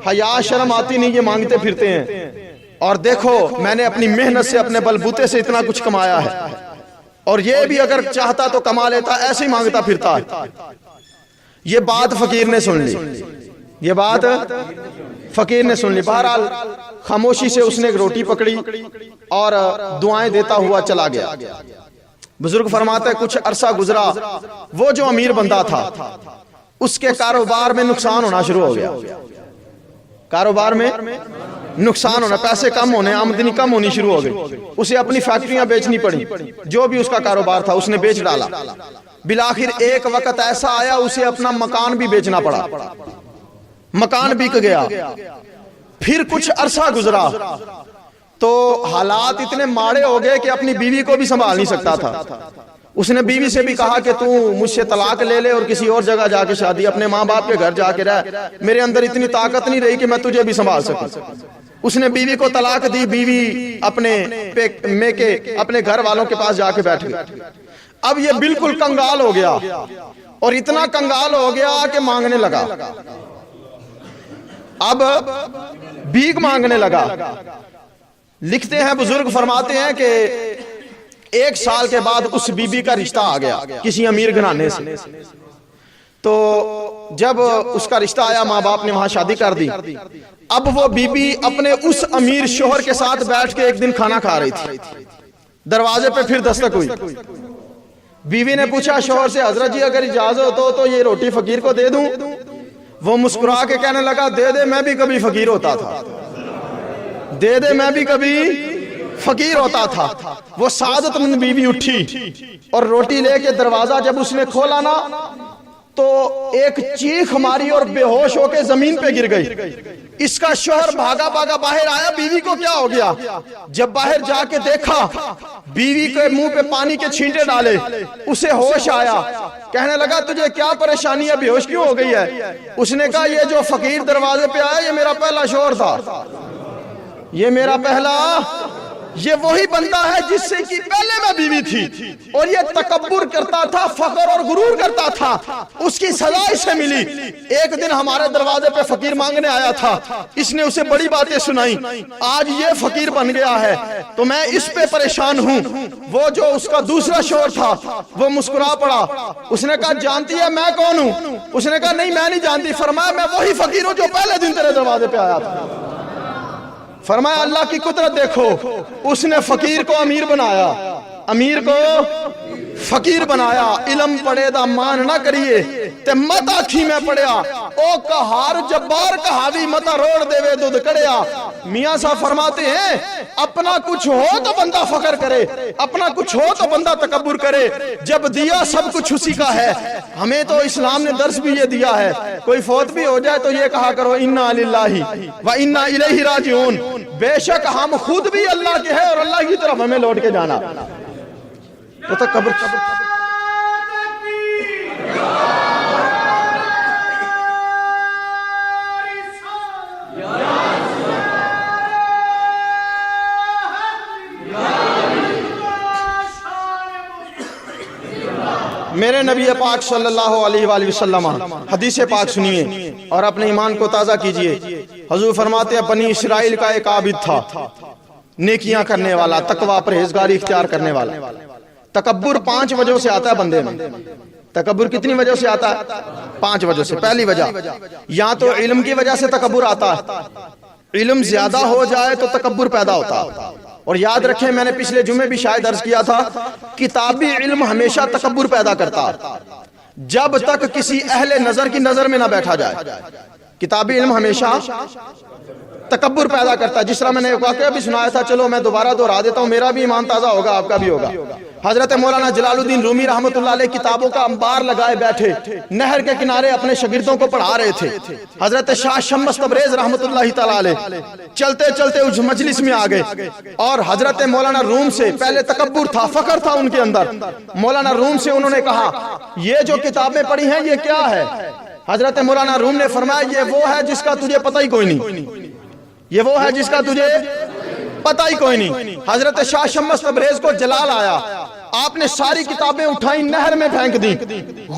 حیا شرم آتی نہیں، یہ مانگتے پھرتے ہیں، اور دیکھو میں نے اپنی محنت سے اپنے بلبوتے سے اتنا کچھ کمایا ہے، اور یہ بھی اگر چاہتا تو کما لیتا، ایسے ہی مانگتا پھرتا ہے۔ یہ بات فقیر نے سن لی، یہ بات فقیر نے سن لی۔ بہرحال خاموشی سے اس نے ایک روٹی پکڑی اور دعائیں دیتا ہوا چلا گیا۔ بزرگ فرماتا ہے کچھ عرصہ گزرا، وہ جو امیر بندہ تھا اس کے کاروبار میں نقصان ہونا شروع ہو گیا، کاروبار میں نقصان ہونا، پیسے کم ہونے، آمدنی کم ہونی شروع ہو گئی۔ اسے اپنی فیکٹریاں بیچنی پڑی، جو بھی اس کا کاروبار تھا اس نے بیچ ڈالا۔ بالآخر ایک وقت ایسا آیا اسے اپنا مکان بھی بیچنا پڑا، مکان بک گیا۔ پھر کچھ عرصہ گزرا تو حالات اتنے ماڑے ہو گئے کہ اپنی بیوی کو بھی سنبھال نہیں سکتا تھا۔ اس نے بیوی سے بھی کہا کہ تو مجھ سے طلاق لے لے اور کسی اور جگہ جا کے شادی، اپنے ماں باپ کے گھر جا کے رہ، میرے اندر اتنی طاقت نہیں رہی کہ میں تجھے بھی سنبھال سکوں۔ اس نے بیوی کو طلاق دی، بیوی اپنے گھر والوں کے پاس جا کے بیٹھ گئی۔ اب یہ بالکل کنگال ہو گیا، اور اتنا کنگال ہو گیا کہ مانگنے لگا، اب بھیک مانگنے لگا۔ لکھتے ہیں بزرگ فرماتے ہیں کہ 1 سال کے بعد اس بی بی کا رشتہ آ گیا کسی امیر گھرانے سے۔ تو جب اس کا رشتہ آیا ماں باپ نے وہاں شادی کر دی۔ اب وہ بی بی اپنے اس امیر شوہر کے ساتھ بیٹھ کے ایک دن کھانا کھا رہی تھی، دروازے پہ پھر دستک ہوئی۔ بیوی نے پوچھا شوہر سے حضرت جی اگر اجازت ہو تو یہ روٹی فقیر کو دے دوں؟ وہ مسکرا کے کہنے لگا دے دے، میں بھی کبھی فقیر ہوتا تھا، دے دے میں بھی کبھی فقیر ہوتا تھا۔ وہ سعادت مند بیوی اٹھی اور روٹی لے کے دروازہ جب اس نے کھولا نا تو ایک چیخ ماری اور بے ہوش ہو کے زمین پہ گر گئی۔ اس کا شوہر بھاگا بھاگا باہر آیا، بیوی کو کیا ہو گیا؟ جب باہر جا کے دیکھا بیوی کے منہ پہ پانی کے چھینٹے ڈالے، اسے ہوش آیا، کہنے لگا تجھے کیا پریشانی ہے، بے ہوش کیوں ہو گئی ہے؟ اس نے کہا یہ جو فقیر دروازے پہ آیا یہ میرا پہلا شوہر تھا، یہ میرا پہلا، یہ وہی بندہ ہے جس سے کہ پہلے میں بیوی تھی، اور یہ تکبر کرتا تھا، فخر اور غرور کرتا تھا، اس کی سزا اسے ملی۔ ایک دن ہمارے دروازے پہ فقیر مانگنے آیا تھا، اس نے اسے بڑی باتیں سنائی، آج یہ فقیر بن گیا ہے تو میں اس پہ پریشان ہوں۔ وہ جو اس کا دوسرا شوہر تھا وہ مسکرا پڑا، اس نے کہا جانتی ہے میں کون ہوں؟ اس نے کہا نہیں میں نہیں جانتی۔ فرمایا میں وہی فقیر ہوں جو پہلے دن تیرے دروازے پہ آیا تھا۔ فرمایا اللہ کی قدرت دیکھو، اس نے فقیر کو امیر بنایا، امیر کو فقیر بنایا۔ علم پڑے دا مان نہ کریے تے مت آکھی میں پڑیا، او کہار جبار کہاوی متا روڑ دے وے دودھ کڑیا۔ میاں صاحب فرماتے ہیں اپنا کچھ ہو تو بندہ فخر کرے، اپنا کچھ ہو تو بندہ تکبر کرے، جب دیا سب کچھ اسی کا ہے۔ ہمیں تو اسلام نے درس بھی یہ دیا ہے، کوئی فوت بھی ہو جائے تو یہ کہا کرو انا للہ و انا الیہ راجعون، بے شک ہم خود بھی اللہ کے ہیں اور اللہ کی طرف ہمیں لوٹ کے جانا۔ تو تکبر میرے نبی پاک صلی اللہ علیہ وآلہ وسلم حدیث پاک سنیے اور اپنے ایمان کو تازہ کیجئے۔ حضور فرماتے ہیں بنی اسرائیل کا ایک عابد تھا، نیکیاں کرنے والا، تقوی پرہیزگاری اختیار کرنے والا۔ تکبر 5 وجہوں سے آتا ہے بندے میں۔ تکبر کتنی وجہ سے آتا ہے؟ 5 وجہ سے۔ پہلی وجہ یا تو علم کی وجہ سے تکبر آتا ہے، علم زیادہ ہو جائے تو تکبر پیدا ہوتا ہے۔ اور یاد رکھیں، میں نے پچھلے جمعے بھی شاید عرض کیا تھا، کتابی علم ہمیشہ تکبر پیدا کرتا ہے جب تک کسی اہل نظر کی نظر میں نہ بیٹھا جائے۔ کتابی علم ہمیشہ تکبر پیدا کرتا ہے۔ جس طرح میں نے ایک واقعہ بھی سنایا تھا، چلو میں دوبارہ دہرا دیتا ہوں، میرا بھی ایمان تازہ ہوگا، آپ کا بھی ہوگا۔ حضرت مولانا جلال الدین رومی رحمۃ اللہ علیہ کتابوں کا انبار لگائے بیٹھے نہر کے کنارے اپنے شاگردوں کو پڑھا رہے تھے۔ حضرت شاہ شمس تبریز رحمۃ اللہ تعالی علیہ چلتے چلتے اس مجلس میں آ گئے اور حضرت مولانا روم سے، پہلے تکبر تھا، فخر تھا ان کے اندر، مولانا روم سے انہوں نے کہا یہ جو کتابیں پڑھی ہیں یہ کیا ہے؟ حضرت مولانا روم نے فرمایا یہ وہ ہے جس کا تجھے پتہ ہی کوئی نہیں، یہ وہ ہے جس کا تجھے پتہ ہی کوئی نہیں۔ حضرت شاہ شمس تبریز کو جلال آیا، آپ نے ساری کتابیں اٹھائیں، نہر میں پھینک دیں،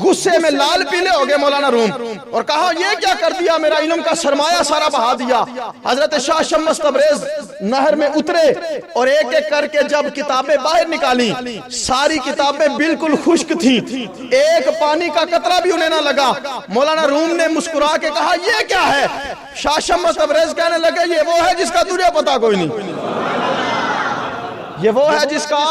غصے میں لال پیلے ہو گئے مولانا روم، اور کہا یہ کیا کر دیا، میرا علم کا سرمایہ سارا بہا دیا۔ حضرت شاہ شمس تبریز نہر میں اترے اور ایک ایک کر کے جب کتابیں باہر نکالیں، ساری کتابیں بالکل خشک تھیں، ایک پانی کا قطرہ بھی انہیں نہ لگا۔ مولانا روم نے مسکرا کے کہا یہ کیا ہے؟ شاہ شمس تبریز کہنے لگے یہ وہ ہے جس کا تجھے پتا کوئی نہیں، یہ وہ ہے جس کا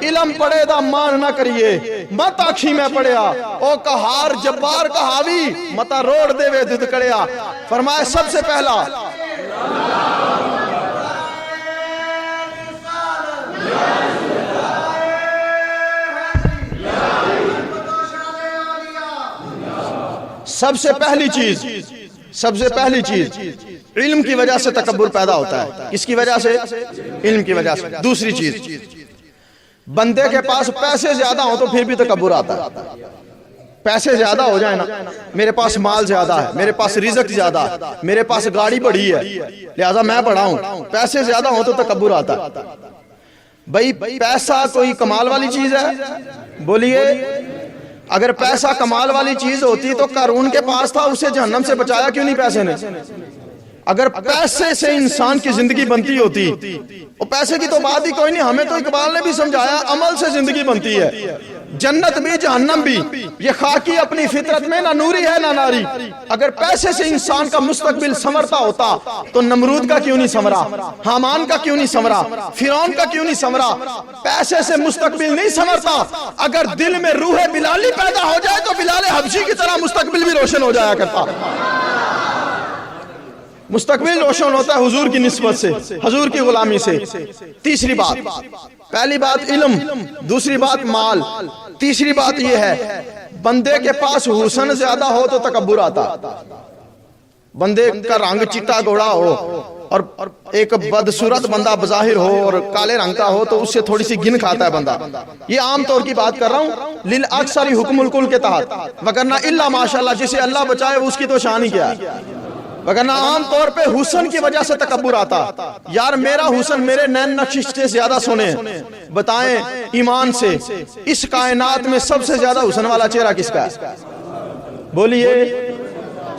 علم پڑے دا مان نہ کریے، مت آکھی میں پڑیا، او کہار جبار کہاوی متا روڑ دے وے دد کڑیا۔ فرمایا سب سے پہلا سب سے پہلی چیز علم کی وجہ سے تکبر پیدا ہوتا ہے۔ کس کی وجہ سے؟ علم کی وجہ سے۔ دوسری چیز، بندے کے پاس پیسے زیادہ ہوں تو پھر بھی تکبر آتا ہے۔ پیسے زیادہ ہو جائیں نا، میرے پاس مال زیادہ ہے، میرے پاس رزق زیادہ ہے، میرے پاس گاڑی بڑی ہے لہذا میں بڑا ہوں، پیسے زیادہ ہوں تو تکبر آتا ہے۔ بھئی پیسہ کوئی کمال والی چیز ہے؟ بولیے، اگر پیسہ کمال والی چیز ہوتی تو قارون کے پاس تھا، اسے جہنم سے بچایا کیوں نہیں پیسے نے؟ اگر پیسے سے انسان کی زندگی بنتی ہوتی، اور پیسے کی تو بات ہی کوئی نہیں، ہمیں تو اقبال نے بھی سمجھایا عمل سے زندگی بنتی ہے، جنت بھی جہنم بھی، یہ خاکی اپنی فطرت میں نہ نوری ہے نہ ناری۔ اگر پیسے سے انسان کا مستقبل سنورتا ہوتا تو نمرود کا کیوں نہیں سنورا، حامان کا کیوں نہیں سنورا، فرعون کا کیوں نہیں سنورا؟ پیسے سے مستقبل نہیں سنورتا، اگر دل میں روح بلالی پیدا ہو جائے تو بلال حبشی کی طرح مستقبل بھی روشن ہو جایا کرتا۔ مستقبل روشن ہوتا ہے حضور کی نسبت سے، حضور کی غلامی سے۔ تیسری بات، پہلی بات علم، دوسری بات مال، تیسری بات یہ ہے بندے کے پاس حسن زیادہ ہو تو تکبر آتا۔ بندے کا رنگ چٹا گوڑا ہو اور ایک بدصورت بندہ بظاہر ہو اور کالے رنگ کا ہو تو اس سے تھوڑی سی گن کھاتا ہے بندہ۔ یہ عام طور کی بات کر رہا ہوں، للأکثر حکم الکل کے تحت، وگرنہ الا ماشاءاللہ جسے اللہ بچائے اس کی تو شان ہی کیا ہے، وگرنہ عام طور پہ حسن کی وجہ سے تکبر آتا۔ یار میرا حسن میرے نین نقش سے زیادہ سونے ہیں، بتائیں ایمان سے اس کائنات میں سب سے زیادہ حسن والا چہرہ کس کا ہے؟ بولیے،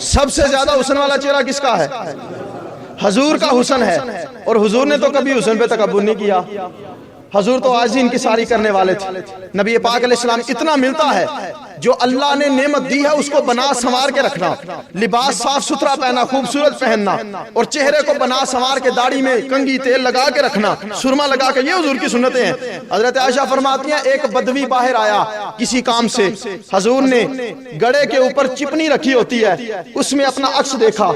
سب سے زیادہ حسن والا چہرہ کس کا ہے؟ حضور کا حسن ہے، اور حضور نے تو کبھی حسن پہ تکبر نہیں کیا۔ حضور تو عاجزی انکساری کرنے والے تھے۔ نبی پاک علیہ السلام اتنا ملتا ہے، جو اللہ نے نعمت دی ہے اس کو بنا سنوار کے رکھنا، لباس صاف ستھرا پہننا، خوبصورت پہننا، اور چہرے کو بنا سنوار کے داڑھی میں کنگھی تیل لگا کے رکھنا، سرما لگا کے، یہ حضور کی سنتیں ہیں۔ حضرت عائشہ فرماتی ہیں ایک بدوی باہر آیا کسی کام سے، حضور نے گڑے کے اوپر چپنی رکھی ہوتی ہے، اس میں اپنا عکس دیکھا،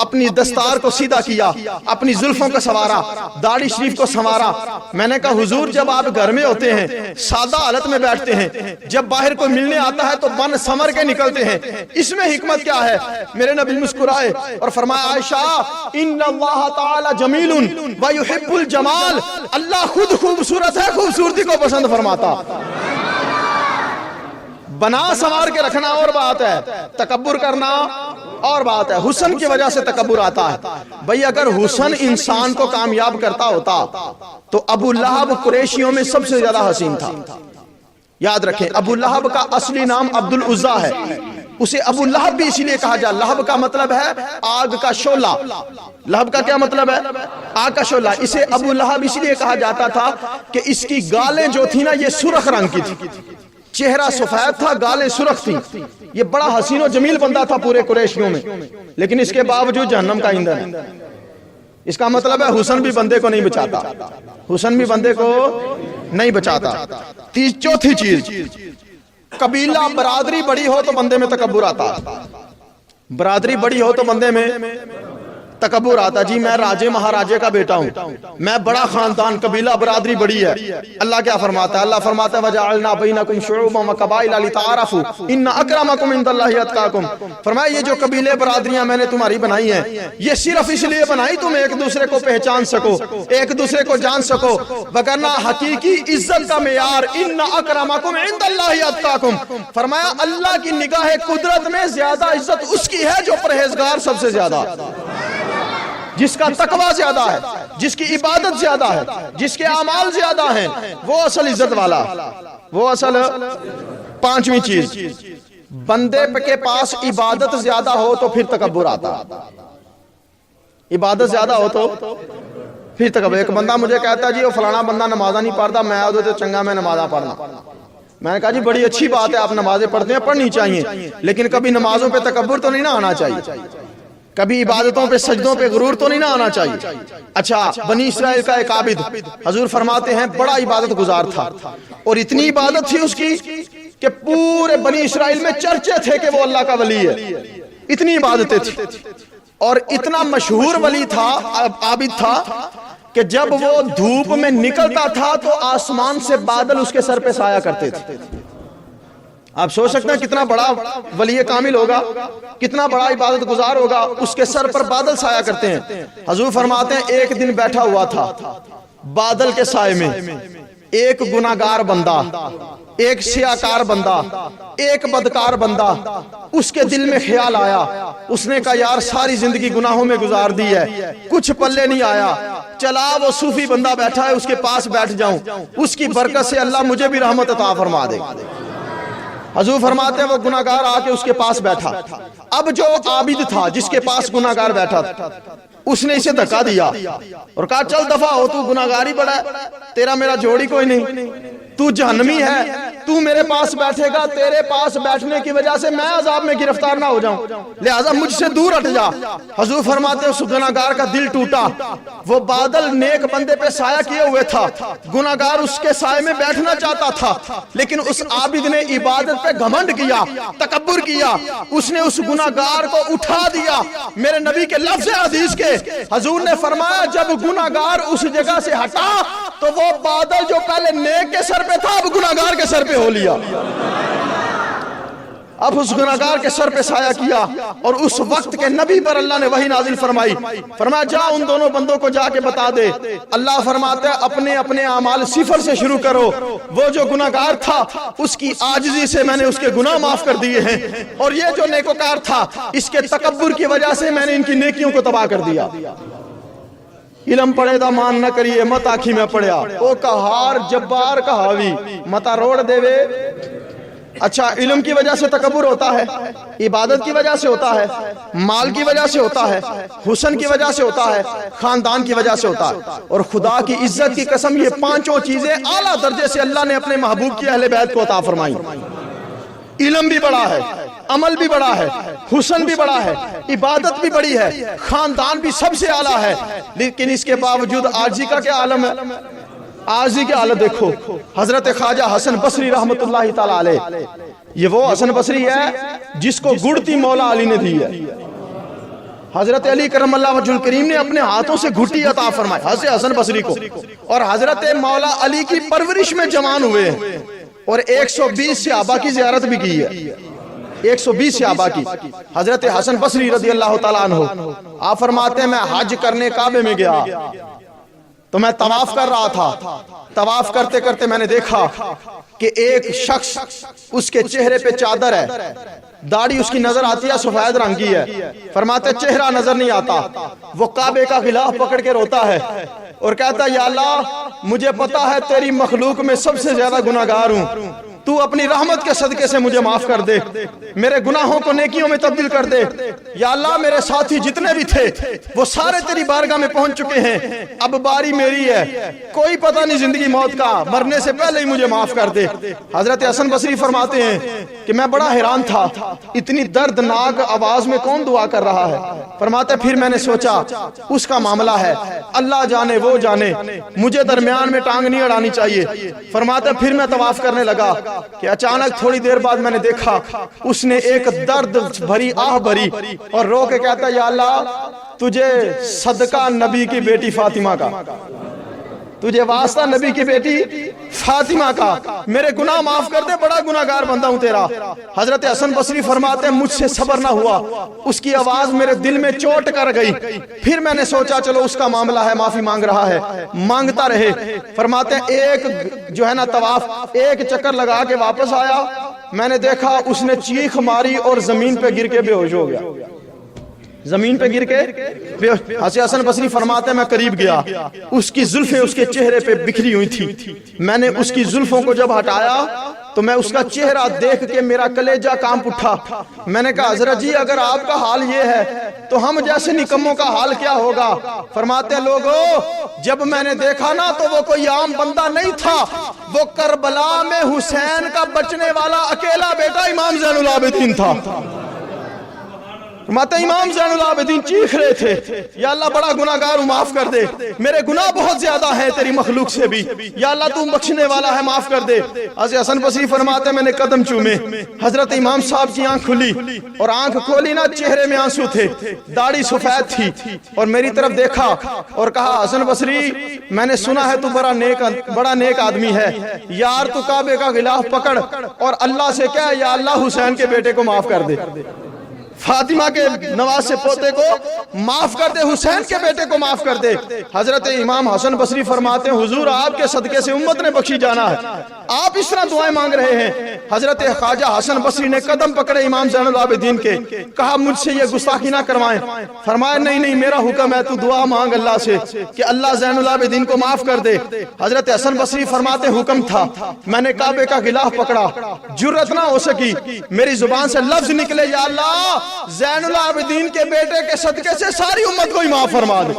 اپنی دستار کو سیدھا کیا، اپنی زلفوں کو سنوارا، داڑھی شریف کو سنوارا۔ میں نے کہا حضور جب آپ گھر میں ہوتے ہیں سادہ حالت میں بیٹھتے ہیں، جب باہر کوئی ملنے آتا ہے تو بن سمر کے نکلتے ہیں، اس میں حکمت کیا ہے؟ میرے نبی مسکرائے اور فرمایا عائشہ ان اللہ تعالی جمیل ویحب الجمال، اللہ خود خوبصورت ہے، خوبصورتی کو پسند فرماتا۔ بنا سنوار کے رکھنا اور بات ہے، تکبر کرنا اور بات ہے۔ حسن کی وجہ سے تکبر آتا ہے۔ بھئی اگر حسن انسان کو کامیاب کرتا ہوتا تو ابو لہب قریشیوں میں سب سے زیادہ حسین تھا۔ یاد رکھیں ابو لہب کا اصلی نام عبد العزیٰ ہے، اسے ابو لہب بھی اسی لیے کہا جا، لہب کا مطلب ہے آگ کا شعلہ، لہب کا کیا مطلب ہے؟ آگ کا شعلہ۔ اسے ابو لہب اس لیے کہا جاتا تھا کہ اس کی گالیں جو تھی نا یہ سرخ رنگ کی تھی، چہرہ سفید تھا، گالیں سرخ تھی، یہ بڑا حسین و جمیل بندہ تھا پورے قریشیوں میں، لیکن اس کے باوجود جہنم کا ایندھن ہے۔ اس کا مطلب ہے حسن بھی بندے کو نہیں بچاتا، حسن بھی بندے کو نہیں بچاتا۔ چوتھی چیز، قبیلہ برادری بڑی ہو تو بندے میں تکبر آتا، برادری بڑی ہو تو بندے میں تکبر آتا۔ جی میں راجے مہاراجے کا بیٹا ہوں، میں بڑا خاندان، قبیلہ برادری بڑی ہے۔ اللہ کیا فرماتا ہے؟ اللہ فرماتا ہے وَجَعَلْنَا بَيْنَكُمْ شُعُوبًا وَقَبَائِلَ لِتَعَارَفُوا إِنَّ أَكْرَمَكُمْ عِندَ اللَّهِ أَتْقَاكُمْ۔ فرمایا یہ جو قبیلے برادریاں میں نے تمہاری بنائی ہیں یہ صرف اس لیے بنائی تم ایک دوسرے کو پہچان سکو، ایک دوسرے کو جان سکو، وگرنہ حقیقی عزت کا معیار إِنَّ أَكْرَمَكُمْ عِندَ اللَّهِ أَتْقَاكُمْ۔ فرمایا اللہ کی نگاہ قدرت میں زیادہ عزت اس کی ہے جو پرہیزگار سب سے زیادہ، جس کا تقوی زیادہ ہے، جس کی عبادت زیادہ ہے، جس کے اعمال زیادہ ہیں، وہ اصل عزت والا، وہ اصل۔ پانچویں چیز، بندے کے پاس عبادت زیادہ ہو تو پھر تکبر آتا، عبادت زیادہ ہو تو پھر تکبر۔ ایک بندہ مجھے کہتا ہے جی وہ فلانا بندہ نمازہ نہیں پڑھتا، میں آدھو تو چنگا میں نمازہ پڑھنا۔ میں نے کہا جی بڑی اچھی بات ہے آپ نمازیں پڑھتے ہیں، پڑھنی چاہیے، لیکن کبھی نمازوں پہ تکبر تو نہیں نہ آنا چاہیے، کبھی عبادتوں پہ سجدوں پہ غرور تو نہیں نہ آنا چاہیے۔ اچھا، بنی اسرائیل کا ایک عابد، حضور فرماتے ہیں بڑا عبادت گزار تھا، اور اتنی عبادت تھی اس کی کہ پورے بنی اسرائیل میں چرچے تھے کہ وہ اللہ کا ولی ہے، اتنی عبادتیں تھی، اور اتنا مشہور ولی تھا، عابد تھا کہ جب وہ دھوپ میں نکلتا تھا تو آسمان سے بادل اس کے سر پہ سایہ کرتے تھے۔ آپ سوچ سکتے ہیں کتنا بڑا ولی کامل ہوگا، کتنا بڑا عبادت گزار ہوگا، اس کے سر پر بادل سایہ کرتے ہیں۔ حضور فرماتے ہیں ایک دن بیٹھا ہوا تھا بادل کے سائے میں، ایک گناہگار بندہ، ایک سیاکار بندہ، ایک بدکار بندہ، اس کے دل میں خیال آیا، اس نے کہا یار ساری زندگی گناہوں میں گزار دی ہے، کچھ پلے نہیں آیا، چلا وہ صوفی بندہ بیٹھا ہے اس کے پاس بیٹھ جاؤں، اس کی برکت سے اللہ مجھے بھی رحمت عطا فرما دے۔ حضور فرماتے ہیں وہ گناہگار آ کے اس کے پاس بیٹھا، اب جو عابد تھا جس کے پاس گناہگار بیٹھا تھا اس نے اسے دھکا دیا اور کہا چل دفع ہو، تو گناہگاری بڑا ہے، تیرا میرا جوڑی کوئی نہیں، تو جہنمی ہے، تو میرے پاس بیٹھے گا، تیرے پاس بیٹھنے کی وجہ سے میں عذاب میں گرفتار نہ ہو جاؤں، لہذا مجھ سے دور ہٹ جا۔ حضور فرماتے ہیں اس گناہگار کا دل ٹوٹا، وہ بادل نیک بندے پہ سایہ کیے ہوئے تھا، گناہگار اس کے سائے میں بیٹھنا چاہتا تھا، لیکن اس عابد نے عبادت پہ گھمنڈ کیا، تکبر کیا، اس نے اس گناہگار کو اٹھا دیا۔ میرے نبی کے لفظ حدیث کے حضور نے فرمایا جب گناہگار اس جگہ سے ہٹا تو وہ بادل جو پہلے نیک کے سر پہ تھا اب گناہگار کے سر پہ ہو لیا، اب اس گناہگار کے سر پہ سایہ کیا، اور اس وقت کے نبی پر اللہ نے وحی نازل فرمائی، فرمایا جا ان دونوں بندوں کو جا کے بتا دے، اللہ فرماتا ہے اپنے اپنے اعمال صفر سے شروع کرو، وہ جو گناہگار تھا اس کی عاجزی سے میں نے اس کے گناہ معاف کر دیے ہیں، اور یہ جو نیکوکار تھا اس کے تکبر کی وجہ سے میں نے ان کی نیکیوں کو تباہ کر دیا۔ علم پڑھے دا مان نہ کریے مت آنکھی میں پڑھیا، او کہار جبار کہاوی متا روڑ دے وے۔ اچھا، علم کی وجہ سے تکبر ہوتا ہے، عبادت کی وجہ سے ہوتا ہے، مال کی وجہ سے ہوتا ہے، حسن کی وجہ سے ہوتا ہے، خاندان کی وجہ سے ہوتا ہے، اور خدا کی عزت کی قسم یہ پانچوں چیزیں اعلیٰ درجے سے اللہ نے اپنے محبوب کی اہل بیت کو عطا فرمائی۔ علم بھی بڑا ہے، عمل بھی بڑا ہے، حسن بھی بڑا ہے، عبادت بھی بڑی ہے، خاندان بھی سب سے اعلیٰ ہے، لیکن اس کے باوجود عاجزی کا کیا عالم ہے؟ عاجزی کی حالت دیکھو۔ حضرت خواجہ حسن بصری رحمت اللہ تعالیٰ علیہ، یہ وہ حسن بصری ہے جس کو گڑتی مولا علی نے دی ہے، حضرت علی کرم اللہ وجہ الکریم نے اپنے ہاتھوں سے گھٹی عطا فرمائی حضرت حسن بصری کو، اور حضرت مولا علی کی پرورش میں جوان ہوئے ہیں، اور 120 صحابہ کی زیارت بھی کی ہے، 120 صحابہ کی۔ حضرت حسن بصری رضی اللہ تعالیٰ عنہ آپ فرماتے ہیں میں حج کرنے کعبے میں گیا تو میں طواف کر رہا تھا، طواف کرتے کرتے میں نے دیکھا کہ ایک شخص اس کے چہرے پہ چادر ہے، داڑھی اس کی نظر آتی ہے سفید رنگ کی ہے، فرماتے چہرہ نظر نہیں آتا، وہ کعبے کا غلاف پکڑ کے روتا ہے اور کہتا ہے یا اللہ مجھے پتا ہے تیری مخلوق میں سب سے زیادہ گناہگار ہوں، تو اپنی رحمت کے صدقے سے مجھے معاف کر دے، میرے گناہوں کو نیکیوں میں تبدیل کر دے۔ یا اللہ میرے ساتھی جتنے بھی تھے وہ سارے تیری بارگاہ میں پہنچ چکے ہیں، اب باری میری ہے، کوئی پتہ نہیں زندگی موت کا، مرنے سے پہلے ہی مجھے معاف کر دے۔ حضرت حسن بصری فرماتے ہیں کہ میں بڑا حیران تھا، اتنی دردناک آواز میں کون دعا کر رہا ہے؟ فرماتے پھر میں نے سوچا اس کا معاملہ ہے، اللہ جانے وہ جانے، مجھے درمیان میں ٹانگ نہیں اڑانی چاہیے۔ فرماتے پھر میں طواف کرنے لگا کہ اچانک تھوڑی دیر بعد میں نے دیکھا اس نے ایک درد بھری آہ بھری اور رو کے کہتا یا اللہ تجھے صدقہ نبی کی بیٹی فاطمہ کا، تجھے واسطہ نبی کی بیٹی فاطمہ کا، میرے گناہ معاف کر دے، بڑا گناہگار بندہ ہوں تیرا۔ حضرت حسن بصری فرماتے ہیں مجھ سے صبر نہ ہوا، اس کی آواز میرے دل میں چوٹ کر گئی۔ پھر میں نے سوچا چلو اس کا معاملہ ہے، معافی مانگ رہا ہے، مانگتا رہے۔ فرماتے ہیں ایک جو ہے نا طواف ایک چکر لگا کے واپس آیا، میں نے دیکھا اس نے چیخ ماری اور زمین پہ گر کے بے ہوش ہو گیا، زمین پہ گر کے بے ہوش۔ حضرت حسن بصری فرماتے ہیں میں قریب گیا، اس کی زلفیں اس کے چہرے پہ بکھری ہوئی تھی، میں نے اس کی زلفوں کو جب ہٹایا تو میں اس کا چہرہ دیکھ کے میرا کلیجہ کانپ اٹھا۔ میں نے کہا حضرت جی اگر آپ کا حال یہ ہے تو ہم جیسے نکموں کا حال کیا ہوگا؟ فرماتے ہیں لوگو جب میں نے دیکھا نا تو وہ کوئی عام بندہ نہیں تھا، وہ کربلا میں حسین کا بچنے والا اکیلا بیٹا امام زین العابدین تھا۔ فرماتے امام زین العابدین چیخ رہے تھے یا اللہ بڑا گناہگار ہوں معاف کر دے، میرے گناہ بہت زیادہ ہیں تیری مخلوق سے بھی، یا اللہ تو بخشنے والا ہے معاف کر دے۔ حضرت حسن بصری فرماتے میں نے قدم چومے، حضرت امام صاحب کی آنکھ کھلی اور آنکھ کھولی نا چہرے میں آنسو تھے، داڑھی سفید تھی اور میری طرف دیکھا اور کہا حسن بصری میں نے سنا ہے تو بڑا نیک آدمی ہے، یار تو کعبے کا غلاف پکڑ اور اللہ سے کہہ یا اللہ حسین کے بیٹے کو معاف کر دے، فاطمہ کے نواز سے پوتے کو معاف کر دے، حسین کے بیٹے کو معاف کر دے۔ حضرت امام حسن بصری فرماتے ہیں حضور آپ کے صدقے سے امت نے بخشی جانا ہے، آپ اس طرح دعائیں مانگ رہے ہیں۔ حضرت خواجہ حسن بصری نے قدم پکڑے امام زین العابدین کے، کہا مجھ سے یہ گستاخی نہ کروائیں۔ فرمایا نہیں نہیں میرا حکم ہے تو دعا مانگ اللہ سے کہ اللہ زین العابدین کو معاف کر دے۔ حضرت حسن بصری فرماتے حکم تھا، میں نے کعبے کا غلاف پکڑا، جرت نہ ہو سکی میری زبان سے لفظ نکلے یا اللہ زین العابدین کے بیٹے کے صدقے سے ساری امت کو ہی معاف فرما دے،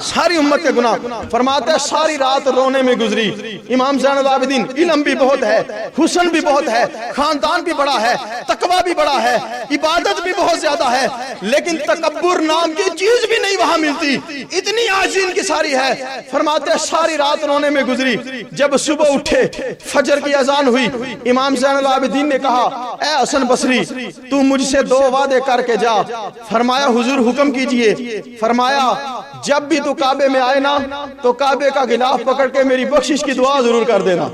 ساری امت کے گناہ۔ فرماتے ہیں ساری رات رونے میں گزری۔ امام زین العابدین علم بھی بہت ہے، حسن بھی بہت ہے، خاندان بھی بڑا ہے، تقوی بھی بڑا ہے، عبادت بھی بہت زیادہ ہے، لیکن تکبر نام کی چیز بھی نہیں وہاں ملتی، اتنی عاجزی کی ساری ہے۔ فرماتے ہیں ساری رات رونے میں گزری، جب صبح اٹھے فجر کی اذان ہوئی، امام زین العابدین نے کہا اے حسن بصری تو مجھ سے 2 وعدے کر کے جا۔ فرمایا حضور حکم کیجئے۔ فرمایا جب بھی تو کعبے میں آئے نا تو کعبے کا غلاف پکڑ کے میری بخشش کی دعا ضرور کر دینا،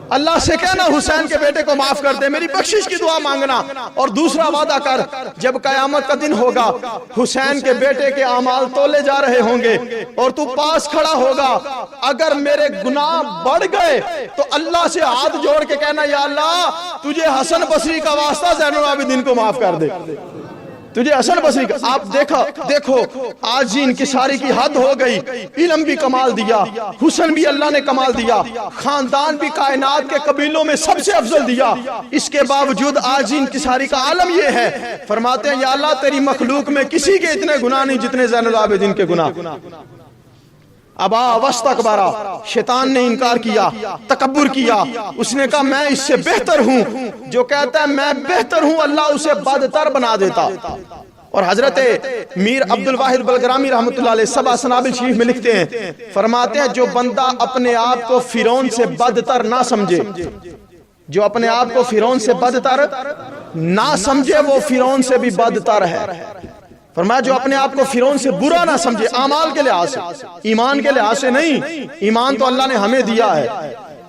اللہ سے کہنا حسین کے بیٹے کو معاف کر دے، میری بخشش کی دعا مانگنا، اور دوسرا وعدہ کر جب قیامت کا دن ہوگا حسین کے بیٹے کے اعمال تولے جا رہے ہوں گے اور تو پاس کھڑا ہوگا، اگر میرے گناہ بڑھ گئے تو اللہ سے ہاتھ جوڑ کے کہنا یا اللہ تجھے حسن بصری کا واسطہ زین العابدین کو معاف کر دے، تجھے حسن بصری کا۔ آپ دیکھو آج انکساری کی حد ہو گئی، علم بھی کمال دیا، حسن بھی اللہ نے کمال دیا، خاندان بھی کائنات کے قبیلوں میں سب سے افضل دیا، اس کے باوجود آج انکساری کا عالم یہ ہے۔ فرماتے ہیں یا اللہ تیری مخلوق میں کسی کے اتنے گناہ نہیں جتنے زین العابدین کے گناہ۔ ابا واستکبرا، شیطان نے انکار کیا، تکبر کیا، اس نے کہا میں اس سے بہتر ہوں، جو کہتا ہے میں بہتر ہوں اللہ اسے بدتر بنا دیتا۔ اور حضرت میر عبد الواحد بلگرامی رحمۃ اللہ علیہ سبع سنابل شریف میں لکھتے ہیں، فرماتے ہیں جو بندہ اپنے آپ کو فرعون سے بدتر نہ سمجھے، جو اپنے آپ کو فرعون سے بدتر نہ سمجھے وہ فرعون سے بھی بدتر ہے۔ فرمایا جو اپنے آپ کو فرعون سے برا نہ سمجھے، اعمال کے لحاظ سے، ایمان کے لحاظ سے نہیں، ایمان تو اللہ نے ہمیں دیا ہے،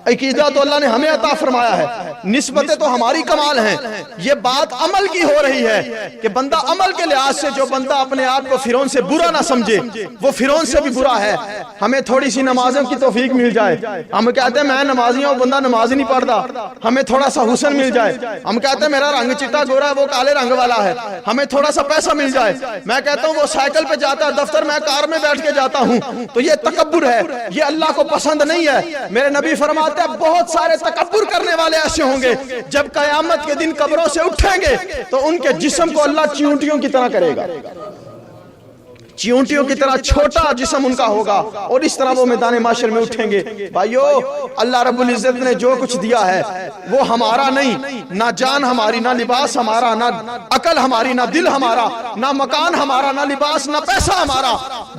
عقیدہ تو اللہ نے ہمیں عطا فرمایا ہے، نسبتیں تو ہماری کمال ہیں، یہ بات عمل کی ہو رہی ہے کہ بندہ عمل کے لحاظ سے جو بندہ اپنے آپ کو فرعون سے برا نہ سمجھے وہ فرعون سے بھی برا ہے۔ ہمیں تھوڑی سی نمازوں کی توفیق مل جائے، ہم کہتے ہیں میں نمازی ہوں، بندہ نماز نہیں پڑھتا، ہمیں تھوڑا سا حسن مل جائے، ہم کہتے ہیں میرا رنگ چٹا گورا ہے وہ کالے رنگ والا ہے، ہمیں تھوڑا سا پیسہ مل جائے، میں کہتا ہوں وہ سائیکل پہ جاتا ہے دفتر، میں کار میں بیٹھ کے جاتا ہوں، تو یہ تکبر ہے، یہ اللہ کو پسند نہیں ہے۔ میرے نبی فرماتے فرماتے ہیں بہت سارے تکبر کرنے والے ایسے ہوں گے جب قیامت کے دن قبروں سے اٹھیں گے تو ان کے جسم کو اللہ چیونٹیوں کی طرح کرے گا، چیونٹیوں کی طرح چھوٹا جسم ان کا ہوگا، اور اس طرح وہ میدان معاشر میں اٹھیں گے۔ بھائیو، اللہ رب العزت نے جو کچھ دیا ہے وہ ہمارا نہیں، نہ جان ہماری، نہ لباس ہمارا، نہ عقل ہماری، نہ دل ہمارا، نہ مکان ہمارا، نہ لباس، نہ پیسہ ہمارا،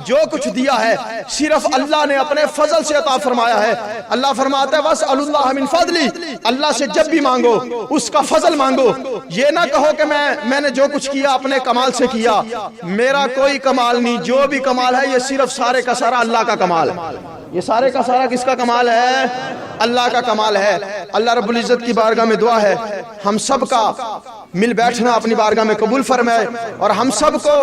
جو کچھ دیا ہے صرف اللہ نے اپنے فضل سے عطا فرمایا ہے۔ اللہ فرماتا ہے وَاسْأَلُوا اللَّهَ مِنْ فَضْلِهِ، اللہ سے جب بھی مانگو اس کا فضل مانگو، یہ نہ کہو کہ میں نے جو کچھ کیا اپنے کمال سے کیا، میرا کوئی کمال نہیں، جو بھی کمال ہے یہ صرف سارے کا سارا اللہ کا کمال ہے۔ یہ سارے کا سارا کس کا کمال ہے؟ اللہ کا کمال ہے۔ اللہ رب العزت کی بارگاہ میں دعا ہے ہم سب کا مل بیٹھنا اپنی بارگاہ میں قبول فرمائے، اور ہم سب کو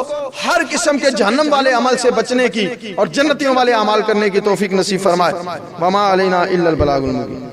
ہر قسم کے جہنم والے عمل سے بچنے کی اور جنتیوں والے اعمال کرنے کی توفیق نصیب فرمائے۔ وما علینا الا البلاغ المبین۔